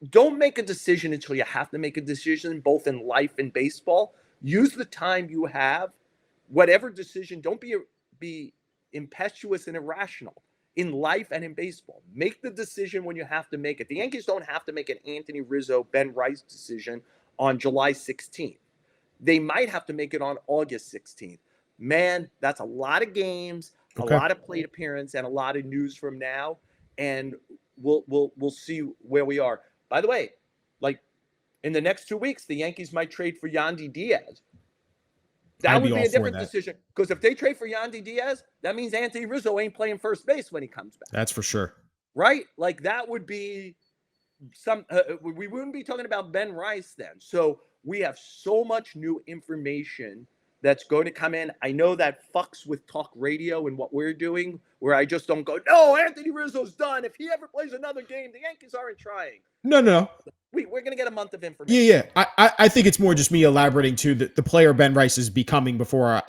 don't make a decision until you have to make a decision, both in life and baseball. Use the time you have. Whatever decision, don't be impetuous and irrational in life and in baseball. Make the decision when you have to make it. The Yankees don't have to make an Anthony Rizzo, Ben Rice decision on July 16th. They might have to make it on August 16th. Man, that's a lot of games, a lot of plate appearance, and a lot of news from now. And we'll see where we are. By the way, in the next 2 weeks, the Yankees might trade for Yandy Diaz. That would be a different decision, because if they trade for Yandy Diaz, that means Anthony Rizzo ain't playing first base when he comes back. That's for sure. Right? That would be we wouldn't be talking about Ben Rice then. So we have so much new information that's going to come in. I know that fucks with talk radio and what we're doing, where I just don't go, no, Anthony Rizzo's done. If he ever plays another game, the Yankees aren't trying. No. We're going to get a month of Yeah, information. yeah. I think it's more just me elaborating to the player Ben Rice is becoming before,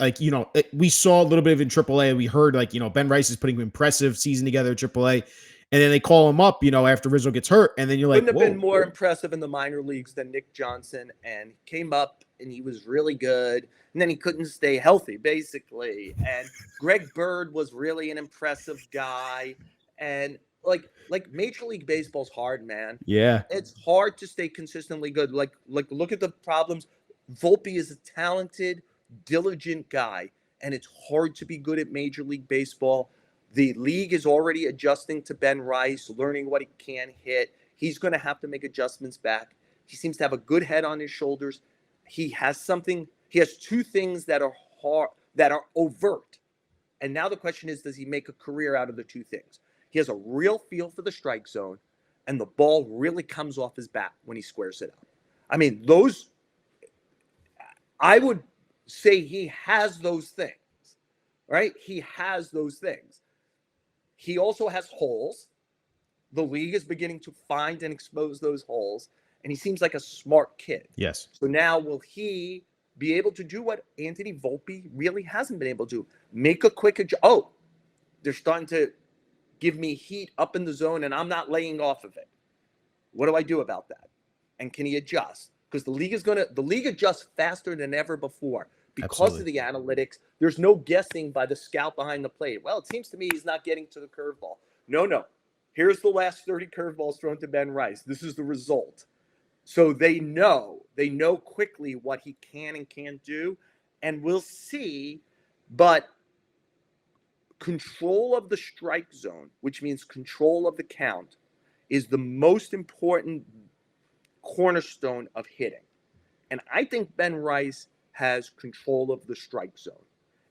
we saw a little bit of in AAA. We heard, Ben Rice is putting an impressive season together at AAA. And then they call him up, after Rizzo gets hurt. And then you're like, Couldn't have been more impressive in the minor leagues than Nick Johnson. And came up and he was really good. And then he couldn't stay healthy, basically. And Greg Bird was really an impressive guy. And like Major League Baseball's hard, man. Yeah. It's hard to stay consistently good. Like look at the problems. Volpe is a talented, diligent guy. And it's hard to be good at Major League Baseball. The league is already adjusting to Ben Rice, learning what he can hit. He's going to have to make adjustments back. He seems to have a good head on his shoulders. He has two things that are hard, that are overt. And now the question is, does he make a career out of the two things? He has a real feel for the strike zone, and the ball really comes off his bat when he squares it up. I mean, I would say he has those things, right? He has those things. He also has holes. The league is beginning to find and expose those holes, and he seems like a smart kid. Yes. So now will he be able to do what Anthony Volpe really hasn't been able to? Make a quick adjustment. Oh, they're starting to give me heat up in the zone, and I'm not laying off of it. What do I do about that? And can he adjust? Because the league adjusts faster than ever before. Because of the analytics, there's no guessing by the scout behind the plate. Well, it seems to me he's not getting to the curveball. No. Here's the last 30 curveballs thrown to Ben Rice. This is the result. So they know quickly what he can and can't do, and we'll see. But control of the strike zone, which means control of the count, is the most important cornerstone of hitting. And I think Ben Rice has control of the strike zone.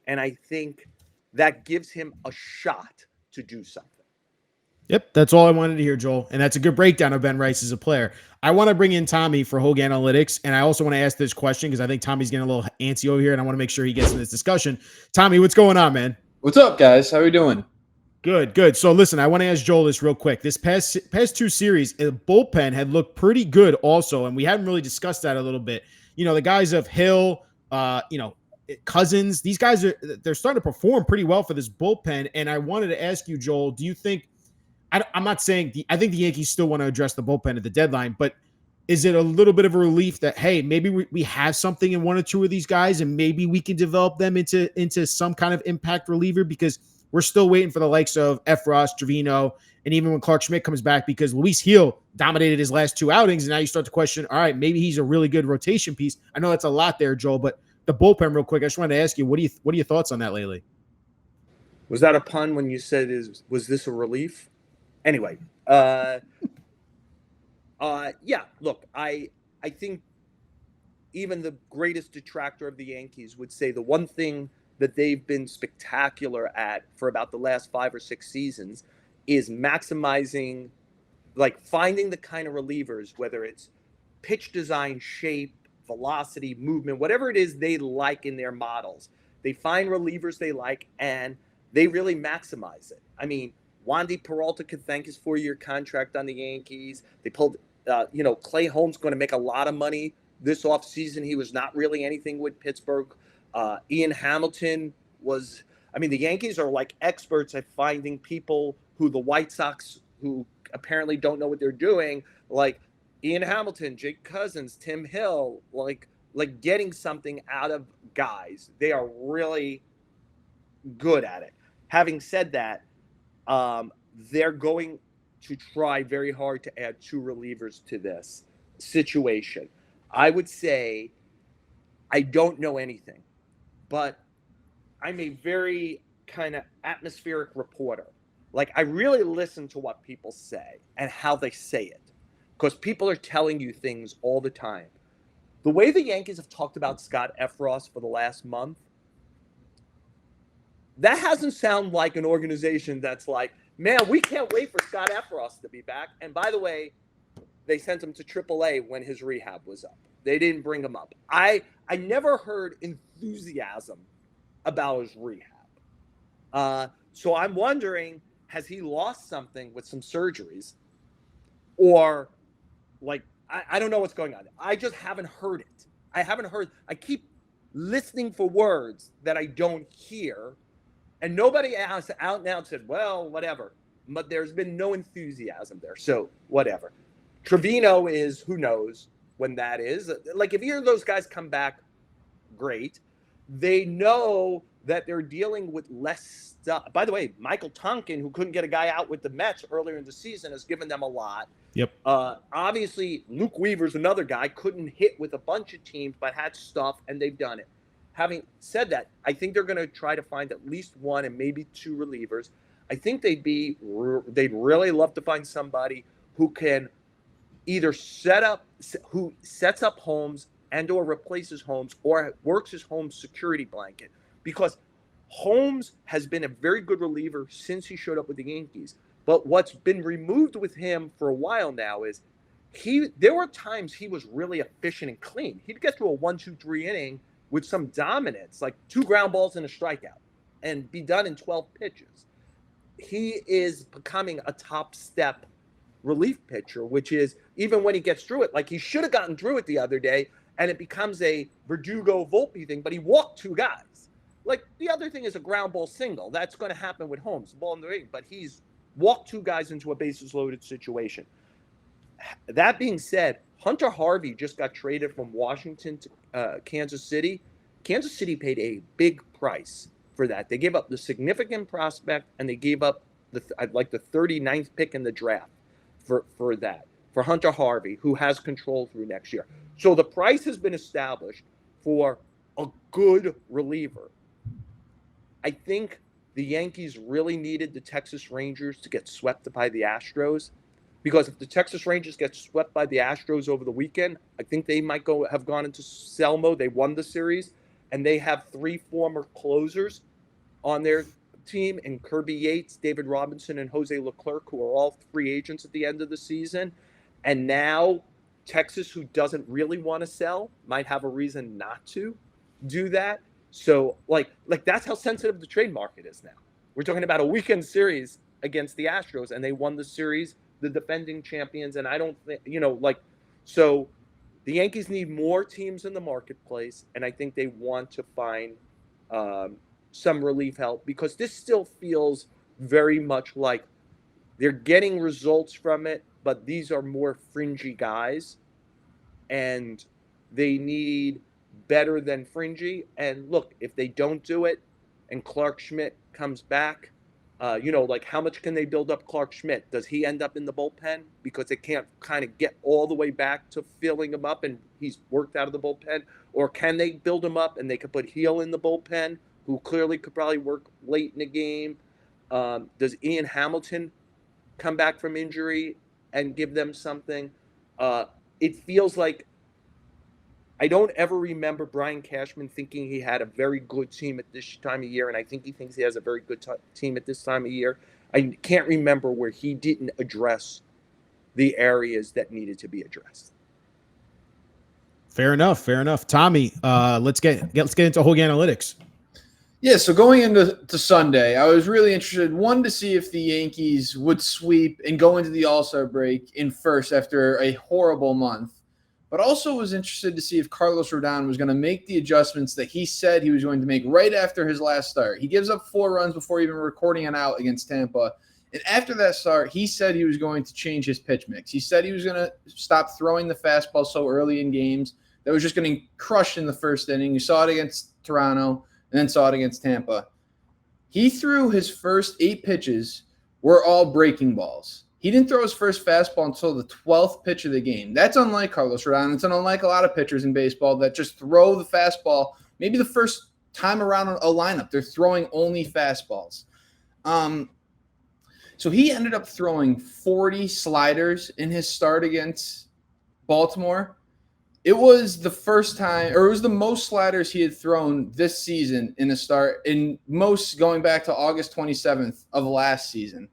And I think that gives him a shot to do something. Yep, that's all I wanted to hear, Joel. And that's a good breakdown of Ben Rice as a player. I want to bring in Tommy for Hogue Analytics, and I also want to ask this question because I think Tommy's getting a little antsy over here, and I want to make sure he gets in this discussion. Tommy, what's going on, man? What's up, guys? How are we doing? Good. So listen, I want to ask Joel this real quick. This past two series, the bullpen had looked pretty good also, and we hadn't really discussed that a little bit. The guys of Hill, Cousins, these guys they're starting to perform pretty well for this bullpen. And I wanted to ask you, Joel, do you think, I'm not saying I think the Yankees still want to address the bullpen at the deadline, but is it a little bit of a relief that, hey, maybe we have something in one or two of these guys and maybe we can develop them into some kind of impact reliever, because we're still waiting for the likes of Efros, Trevino, and even when Clark Schmidt comes back, because Luis Gil dominated his last two outings, and now you start to question, all right, maybe he's a really good rotation piece. I know that's a lot there, Joel, but the bullpen real quick, I just wanted to ask you, what are your thoughts on that lately? Was that a pun when you said, was this a relief? Anyway, yeah, look, I think even the greatest detractor of the Yankees would say the one thing that they've been spectacular at for about the last 5 or 6 seasons is maximizing, finding the kind of relievers, whether it's pitch design, shape, velocity, movement, whatever it is they like in their models. They find relievers they like, and they really maximize it. I mean, Wandy Peralta could thank his 4-year contract on the Yankees. They pulled, Clay Holmes going to make a lot of money this offseason. He was not really anything with Pittsburgh. Ian Hamilton was, the Yankees are like experts at finding people who the White Sox, who apparently don't know what they're doing, like Ian Hamilton, Jake Cousins, Tim Hill, like getting something out of guys. They are really good at it. Having said that, they're going to try very hard to add 2 relievers to this situation. I would say I don't know anything, but I'm a very kind of atmospheric reporter. I really listen to what people say and how they say it, because people are telling you things all the time. The way the Yankees have talked about Scott Efros for the last month, that hasn't sounded like an organization that's like, man, we can't wait for Scott Efros to be back. And by the way, they sent him to AAA when his rehab was up. They didn't bring him up. I I never heard enthusiasm about his rehab. So I'm wondering, has he lost something with some surgeries? Or, like, I don't know what's going on. I just haven't heard it. I keep listening for words that I don't hear. And nobody has out now said, well, whatever. But there's been no enthusiasm there. So, whatever. Trevino is, who knows when that is. Like, if either of those guys come back, great. They know that they're dealing with less stuff. By the way, Michael Tonkin, who couldn't get a guy out with the Mets earlier in the season, has given them a lot. Yep. Obviously, Luke Weaver's another guy, couldn't hit with a bunch of teams, but had stuff, and they've done it. Having said that, I think they're going to try to find at least one and maybe two relievers. I think they'd really love to find somebody who can either who sets up Holmes and or replaces Holmes or works as Holmes' security blanket, because Holmes has been a very good reliever since he showed up with the Yankees. But what's been removed with him for a while now is there were times he was really efficient and clean. He'd get to a 1-2-3 inning with some dominance, like 2 ground balls and a strikeout, and be done in 12 pitches. He is becoming a top step relief pitcher, which is, even when he gets through it, like he should have gotten through it the other day, and it becomes a Verdugo Volpe thing, but he walked 2 guys. Like, the other thing is a ground ball single. That's going to happen with Holmes, ball in the ring, but he's walked 2 guys into a bases loaded situation. That being said, Hunter Harvey just got traded from Washington to Kansas City. Kansas City paid a big price for that. They gave up the significant prospect, and they gave up the 39th pick in the draft for that, for Hunter Harvey, who has control through next year. So the price has been established for a good reliever. I think the Yankees really needed the Texas Rangers to get swept by the Astros, because if the Texas Rangers get swept by the Astros over the weekend, I think they might have gone into sell mode. They won the series, and they have 3 former closers on their team, and Kirby Yates, David Robinson, and Jose Leclerc, who are all free agents at the end of the season. And now Texas, who doesn't really want to sell, might have a reason not to do that. So, like that's how sensitive the trade market is now. We're talking about a weekend series against the Astros, and they won the series, the defending champions. And I don't think, so the Yankees need more teams in the marketplace, and I think they want to find some relief help, because this still feels very much like they're getting results from it, but these are more fringy guys, and they need better than fringy. And look, if they don't do it and Clark Schmidt comes back, how much can they build up Clark Schmidt? Does he end up in the bullpen because they can't kind of get all the way back to filling him up and he's worked out of the bullpen? Or can they build him up and they could put Heel in the bullpen, who clearly could probably work late in the game? Does Ian Hamilton come back from injury and give them something? It feels like I don't ever remember Brian Cashman thinking he had a very good team at this time of year, and I think he thinks he has a very good team at this time of year. I can't remember where he didn't address the areas that needed to be addressed. Fair enough. Tommy, let's get into Hogue Analytics. Yeah, so going into Sunday, I was really interested, one, to see if the Yankees would sweep and go into the All-Star break in first after a horrible month, but also was interested to see if Carlos Rodon was going to make the adjustments that he said he was going to make right after his last start. He gives up 4 runs before even recording an out against Tampa, and after that start, he said he was going to change his pitch mix. He said he was going to stop throwing the fastball so early in games that was just getting crushed in the first inning. You saw it against Toronto, and then saw it against Tampa. He threw his first 8 pitches were all breaking balls. He didn't throw his first fastball until the 12th pitch of the game. That's unlike Carlos Rodon. It's unlike a lot of pitchers in baseball that just throw the fastball. Maybe the first time around a lineup, they're throwing only fastballs. So he ended up throwing 40 sliders in his start against Baltimore. It was the first time, or it was the most sliders he had thrown this season in a start, in most going back to August 27th of last season.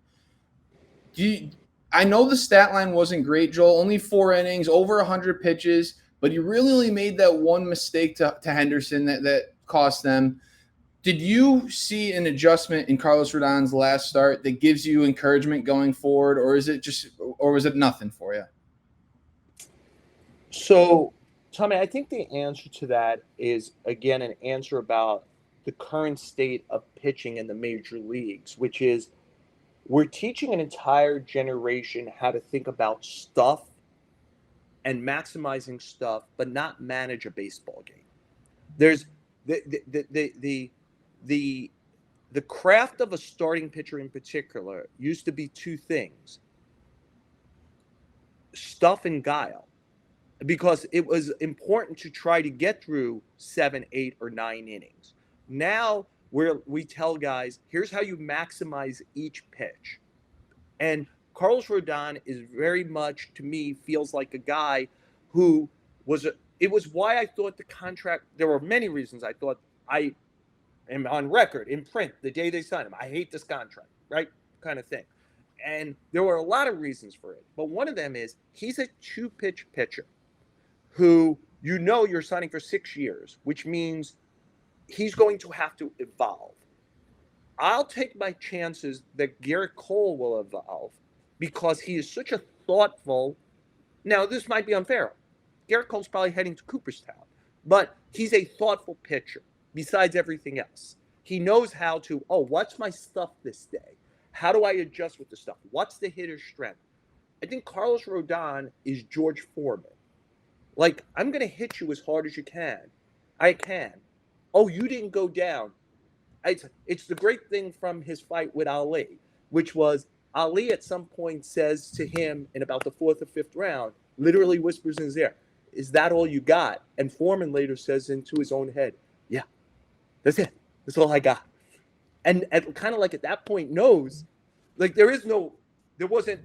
I know the stat line wasn't great, Joel. Only 4 innings, over 100 pitches, but he really only made that one mistake to Henderson that cost them. Did you see an adjustment in Carlos Rodon's last start that gives you encouragement going forward, or was it nothing for you? So, Tommy, I think the answer to that is, again, an answer about the current state of pitching in the major leagues, which is we're teaching an entire generation how to think about stuff and maximizing stuff, but not manage a baseball game. There's the craft of a starting pitcher in particular used to be two things: stuff and guile, because it was important to try to get through 7, 8, or 9 innings. Now we tell guys, here's how you maximize each pitch. And Carlos Rodon is very much, to me, feels like a guy who it was why I thought the contract, there were many reasons I thought, I am on record, in print, the day they signed him, I hate this contract, right? Kind of thing. And there were a lot of reasons for it. But one of them is he's a 2-pitch pitcher who you're signing for 6 years, which means he's going to have to evolve. I'll take my chances that Garrett Cole will evolve because he is such a thoughtful. Now, this might be unfair. Garrett Cole's probably heading to Cooperstown, but he's a thoughtful pitcher besides everything else. He knows how to, what's my stuff this day? How do I adjust with the stuff? What's the hitter's strength? I think Carlos Rodon is George Foreman. Like, I'm going to hit you as hard as you can. I can. Oh, you didn't go down. It's the great thing from his fight with Ali, which was Ali at some point says to him in about the 4th or 5th round, literally whispers in his ear, "Is that all you got?" And Foreman later says into his own head, "Yeah, that's it. That's all I got." And kind of like at that point knows, like there wasn't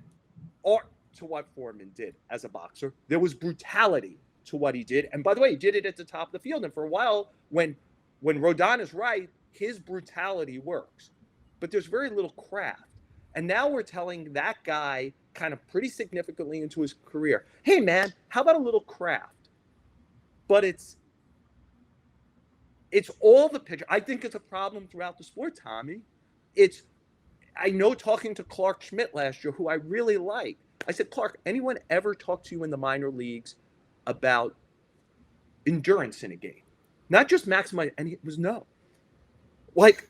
art to what Foreman did as a boxer. There was brutality to what he did. And by the way, he did it at the top of the field. And for a while, when Rodon is right, his brutality works. But there's very little craft. And now we're telling that guy kind of pretty significantly into his career, hey, man, how about a little craft? But it's all the pitch. I think it's a problem throughout the sport, Tommy. I know talking to Clark Schmidt last year, who I really like, I said, Clark, anyone ever talk to you in the minor leagues about endurance in a game? Not just maximize, and it was no. Like,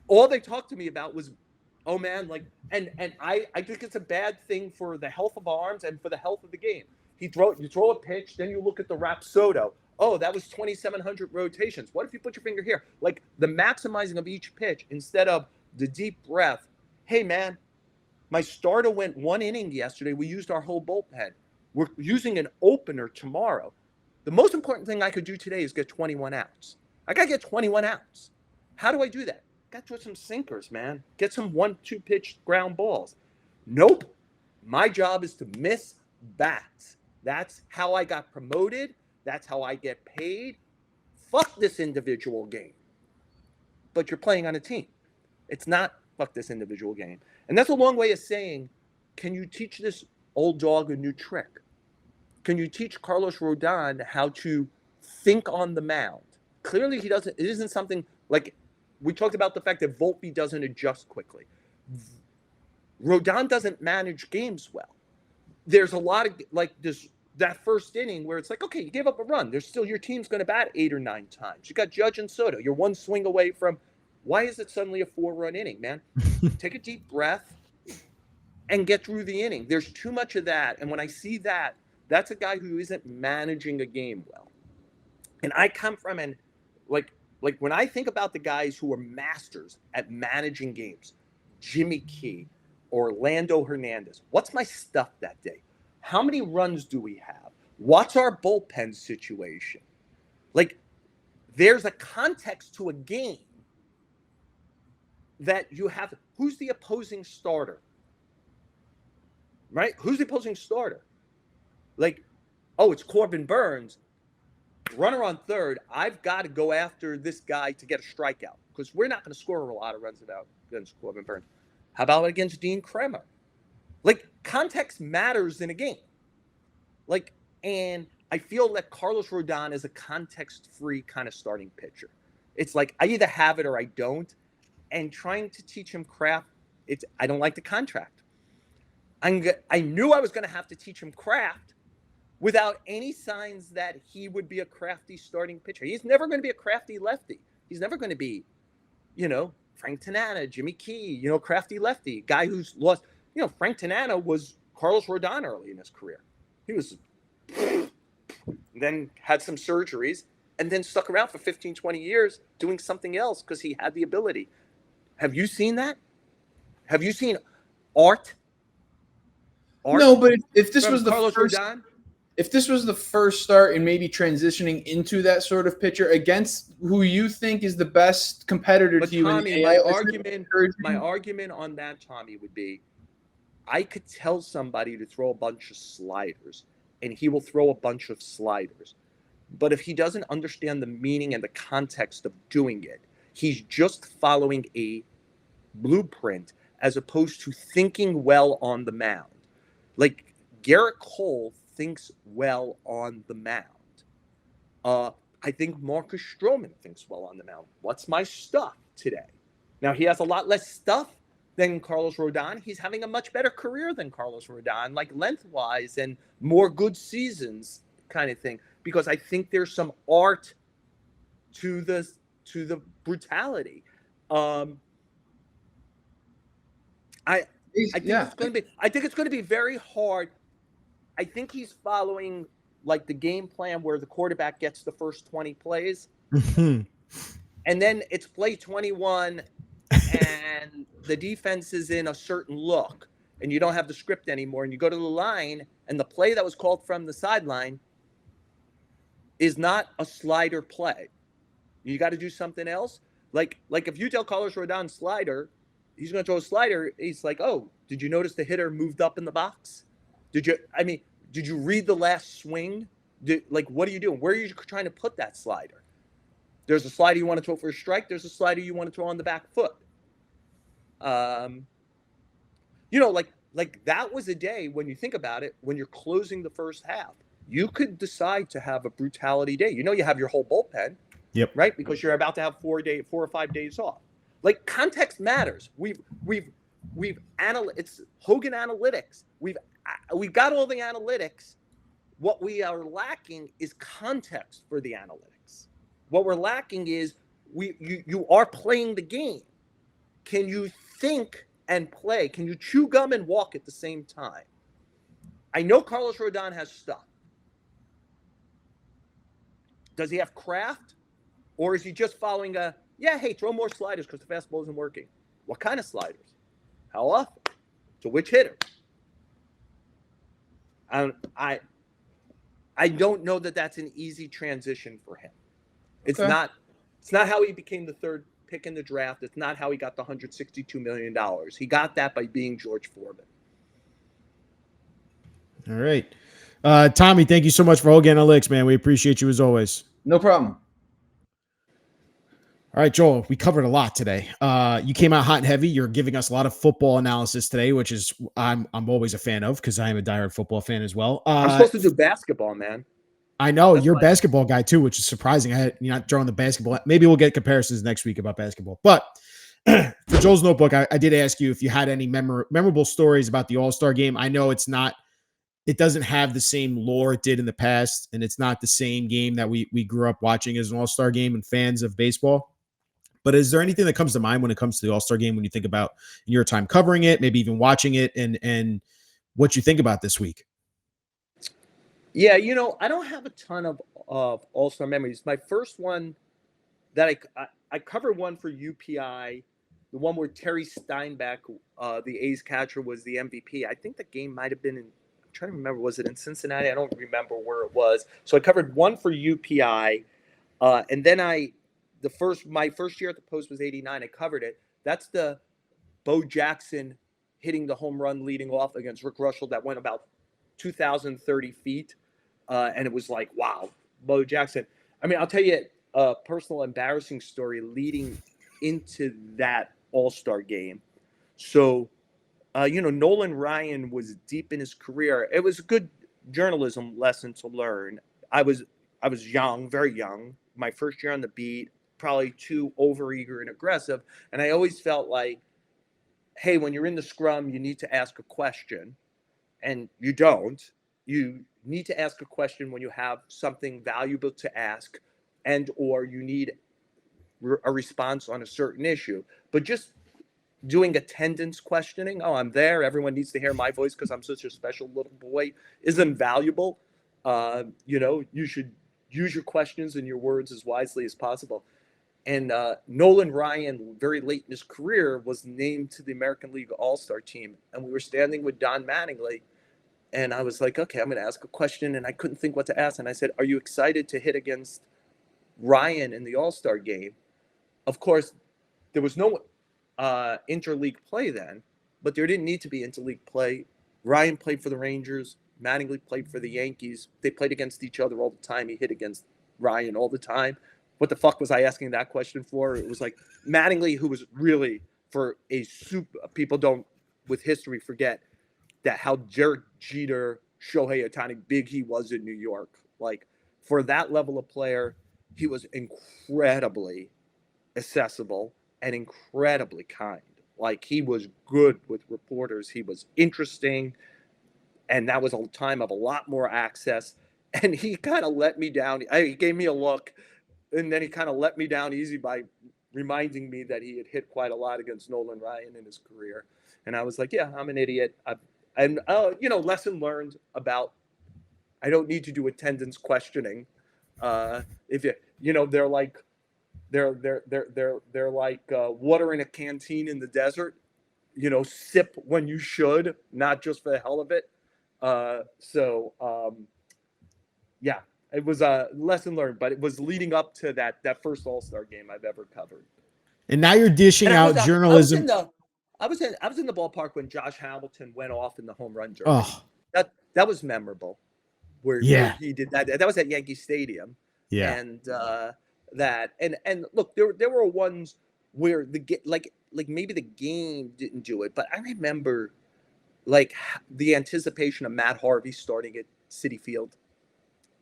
all they talked to me about was, oh man, like, and I think it's a bad thing for the health of arms and for the health of the game. You throw a pitch, then you look at the Rapsodo. Oh, that was 2,700 rotations. What if you put your finger here? Like the maximizing of each pitch instead of the deep breath. Hey man, my starter went 1 inning yesterday. We used our whole bullpen. We're using an opener tomorrow. The most important thing I could do today is get 21 outs. I got to get 21 outs. How do I do that? Got to throw some sinkers, man. Get some 1-2 pitch ground balls. Nope. My job is to miss bats. That's how I got promoted. That's how I get paid. Fuck this individual game. But you're playing on a team. It's not fuck this individual game. And that's a long way of saying, can you teach this old dog a new trick? Can you teach Carlos Rodon how to think on the mound? Clearly he doesn't. It isn't something like we talked about the fact that Volpe doesn't adjust quickly. Rodon doesn't manage games well. There's a lot of like this that first inning where it's like, okay, you gave up a run. There's still your team's going to bat 8 or 9 times. You got Judge and Soto. You're one swing away from. Why is it suddenly a 4-run inning, man? Take a deep breath and get through the inning. There's too much of that. And when I see that, that's a guy who isn't managing a game well. And I come from and like when I think about the guys who are masters at managing games, Jimmy Key, Orlando Hernandez, what's my stuff that day? How many runs do we have? What's our bullpen situation? Like, there's a context to a game that you have. Who's the opposing starter? Right? Who's the opposing starter? Like, oh, it's Corbin Burns. Runner on third. I've got to go after this guy to get a strikeout because we're not going to score a lot of runs against Corbin Burns. How about against Dean Kremer? Like, context matters in a game. Like, and I feel that Carlos Rodon is a context-free kind of starting pitcher. It's like I either have it or I don't. And trying to teach him craft, I don't like the contract. I knew I was going to have to teach him craft without any signs that he would be a crafty starting pitcher. He's never going to be a crafty lefty. He's never going to be, Frank Tanana, Jimmy Key, crafty lefty, guy who's lost. Frank Tanana was Carlos Rodon early in his career. He was then had some surgeries and then stuck around for 15, 20 years doing something else because he had the ability. Have you seen that? Have you seen art? No, but if this was the Carlos first, Rodon? If this was the first start and maybe transitioning into that sort of pitcher against who you think is the best competitor But to you, Tommy, my argument on that, Tommy, would be, I could tell somebody to throw a bunch of sliders, and he will throw a bunch of sliders. But if he doesn't understand the meaning and the context of doing it, he's just following a blueprint as opposed to thinking well on the mound. Like Garrett Cole thinks well on the mound. I think Marcus Stroman thinks well on the mound. What's my stuff today? Now, he has a lot less stuff than Carlos Rodon. He's having a much better career than Carlos Rodon, like lengthwise and more good seasons kind of thing, because I think there's some art to the brutality. I think it's going to be very hard. I think he's following like the game plan where the quarterback gets the first 20 plays and then it's play 21 and the defense is in a certain look and you don't have the script anymore and you go to the line and the play that was called from the sideline is not a slider play. You got to do something else. Like if you tell Carlos Rodon slider, he's going to throw a slider. He's like, oh, did you notice the hitter moved up in the box? Did you read the last swing? What are you doing? Where are you trying to put that slider? There's a slider you want to throw for a strike. There's a slider you want to throw on the back foot. Like that was a day when you think about it, when you're closing the first half, you could decide to have a brutality day. You have your whole bullpen. Yep. Right? Because you're about to have 4 or 5 days off. Like context matters. It's Hogan analytics. We've got all the analytics. What we are lacking is context for the analytics. What we're lacking is you are playing the game. Can you think and play? Can you chew gum and walk at the same time? I know Carlos Rodon has stuff. Does he have craft? Or is he just following throw more sliders because the fastball isn't working? What kind of sliders? How often? To which hitter? I don't know that that's an easy transition for him. It's not how he became the third pick in the draft. It's not how he got the $162 million. He got that by being George Foreman. All right. Tommy, thank you so much for Hogan Analytics, man. We appreciate you as always. No problem. All right, Joel, we covered a lot today. You came out hot and heavy. You're giving us a lot of football analysis today, which is I'm always a fan of because I am a diehard football fan as well. I'm supposed to do basketball, man. I know you're a basketball guy too, which is surprising. You're not drawing the basketball. Maybe we'll get comparisons next week about basketball. But for Joel's notebook, I did ask you if you had any memorable stories about the All-Star Game. I know it doesn't have the same lore it did in the past, and it's not the same game that we grew up watching as an All-Star Game and fans of baseball. But is there anything that comes to mind when it comes to the All-Star Game when you think about your time covering it, maybe even watching it, and what you think about this week? Yeah, I don't have a ton of All-Star memories. My first one that I covered one for UPI, the one where Terry Steinbeck, the A's catcher, was the MVP. I think the game might have been I'm trying to remember, was it in Cincinnati? I don't remember where it was. So I covered one for UPI, and then my first year at the Post was 89. I covered it. That's the Bo Jackson hitting the home run leading off against Rick Russell that went about 2,030 feet. And it was like, wow, Bo Jackson. I mean, I'll tell you a personal embarrassing story leading into that All-Star game. So, Nolan Ryan was deep in his career. It was a good journalism lesson to learn. I was young, very young. My first year on the beat, probably too overeager and aggressive. And I always felt like, hey, when you're in the scrum, you need to ask a question, and you don't. You need to ask a question when you have something valuable to ask, and or you need a response on a certain issue. But just doing attendance questioning, oh, I'm there, everyone needs to hear my voice because I'm such a special little boy, isn't valuable. You should use your questions and your words as wisely as possible. And Nolan Ryan, very late in his career, was named to the American League All-Star team. And we were standing with Don Mattingly. And I was like, okay, I'm going to ask a question. And I couldn't think what to ask. And I said, are you excited to hit against Ryan in the All-Star game? Of course, there was no interleague play then, but there didn't need to be interleague play. Ryan played for the Rangers. Mattingly played for the Yankees. They played against each other all the time. He hit against Ryan all the time. What the fuck was I asking that question for? It was like Mattingly, who was really for a super. People don't, with history, forget that how Derek Jeter, Shohei Ohtani, big he was in New York. Like, for that level of player, he was incredibly accessible and incredibly kind. Like, he was good with reporters. He was interesting. And that was a time of a lot more access. And he kind of let me down. He gave me a look, and then he kind of let me down easy by reminding me that he had hit quite a lot against Nolan Ryan in his career. And I was like, yeah, I'm an idiot. Lesson learned about, I don't need to do attendance questioning. If they're like water in a canteen in the desert. Sip when you should, not just for the hell of it. Yeah, it was a lesson learned, but it was leading up to that first All-Star game I've ever covered. And now you're dishing out journalism. I was in the ballpark when Josh Hamilton went off in the home run derby. Oh, that was memorable. Where he did that. That was at Yankee Stadium. Yeah. And and look, there were ones where like maybe the game didn't do it, but I remember like the anticipation of Matt Harvey starting at Citi Field.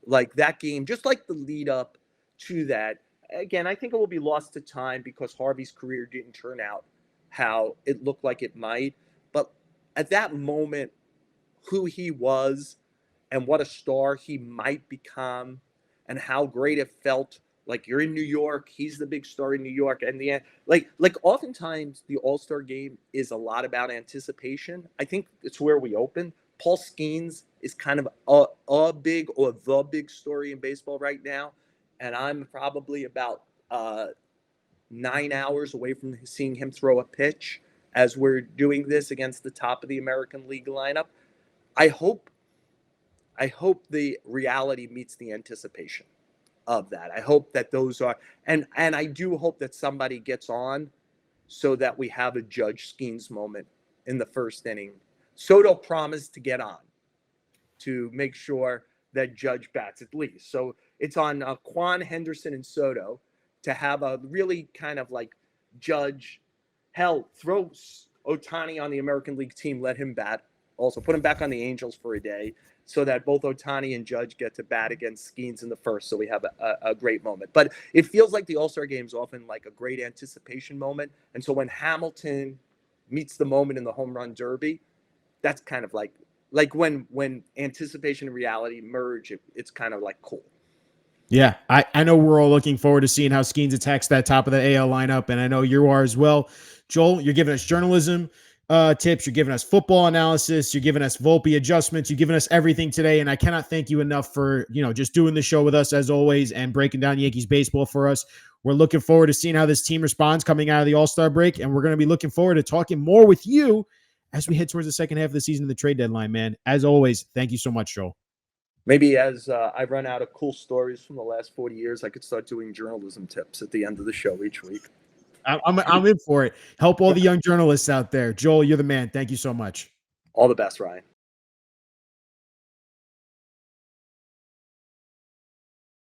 Like that game, just like the lead up to that. Again, I think it will be lost to time because Harvey's career didn't turn out how it looked like it might. But at that moment, who he was and what a star he might become and how great it felt. Like, you're in New York, he's the big star in New York. And like oftentimes the All-Star game is a lot about anticipation. I think it's where we open. Paul Skeens is kind of a big or the big story in baseball right now. And I'm probably about 9 hours away from seeing him throw a pitch as we're doing this against the top of the American League lineup. I hope the reality meets the anticipation of that. I hope that those are, and I do hope that somebody gets on so that we have a Judge Skeens moment in the first inning. Soto promised to get on to make sure that Judge bats at least. So it's on Quan, Henderson, and Soto to have a really kind of like Judge, throw Ohtani on the American League team, let him bat. Also put him back on the Angels for a day so that both Ohtani and Judge get to bat against Skeens in the first. So we have a great moment. But it feels like the All-Star game is often like a great anticipation moment. And so when Hamilton meets the moment in the home run derby, that's kind of like when anticipation and reality merge, it's kind of like cool. Yeah, I know we're all looking forward to seeing how Skeens attacks that top of the AL lineup, and I know you are as well. Joel, you're giving us journalism tips, you're giving us football analysis, you're giving us Volpe adjustments, you're giving us everything today, and I cannot thank you enough for just doing the show with us as always and breaking down Yankees baseball for us. We're looking forward to seeing how this team responds coming out of the All-Star break, and we're going to be looking forward to talking more with you as we head towards the second half of the season, the trade deadline, man. As always, thank you so much, Joel. Maybe as I run out of cool stories from the last 40 years, I could start doing journalism tips at the end of the show each week. I'm in for it. Help all the young journalists out there. Joel, you're the man. Thank you so much. All the best, Ryan.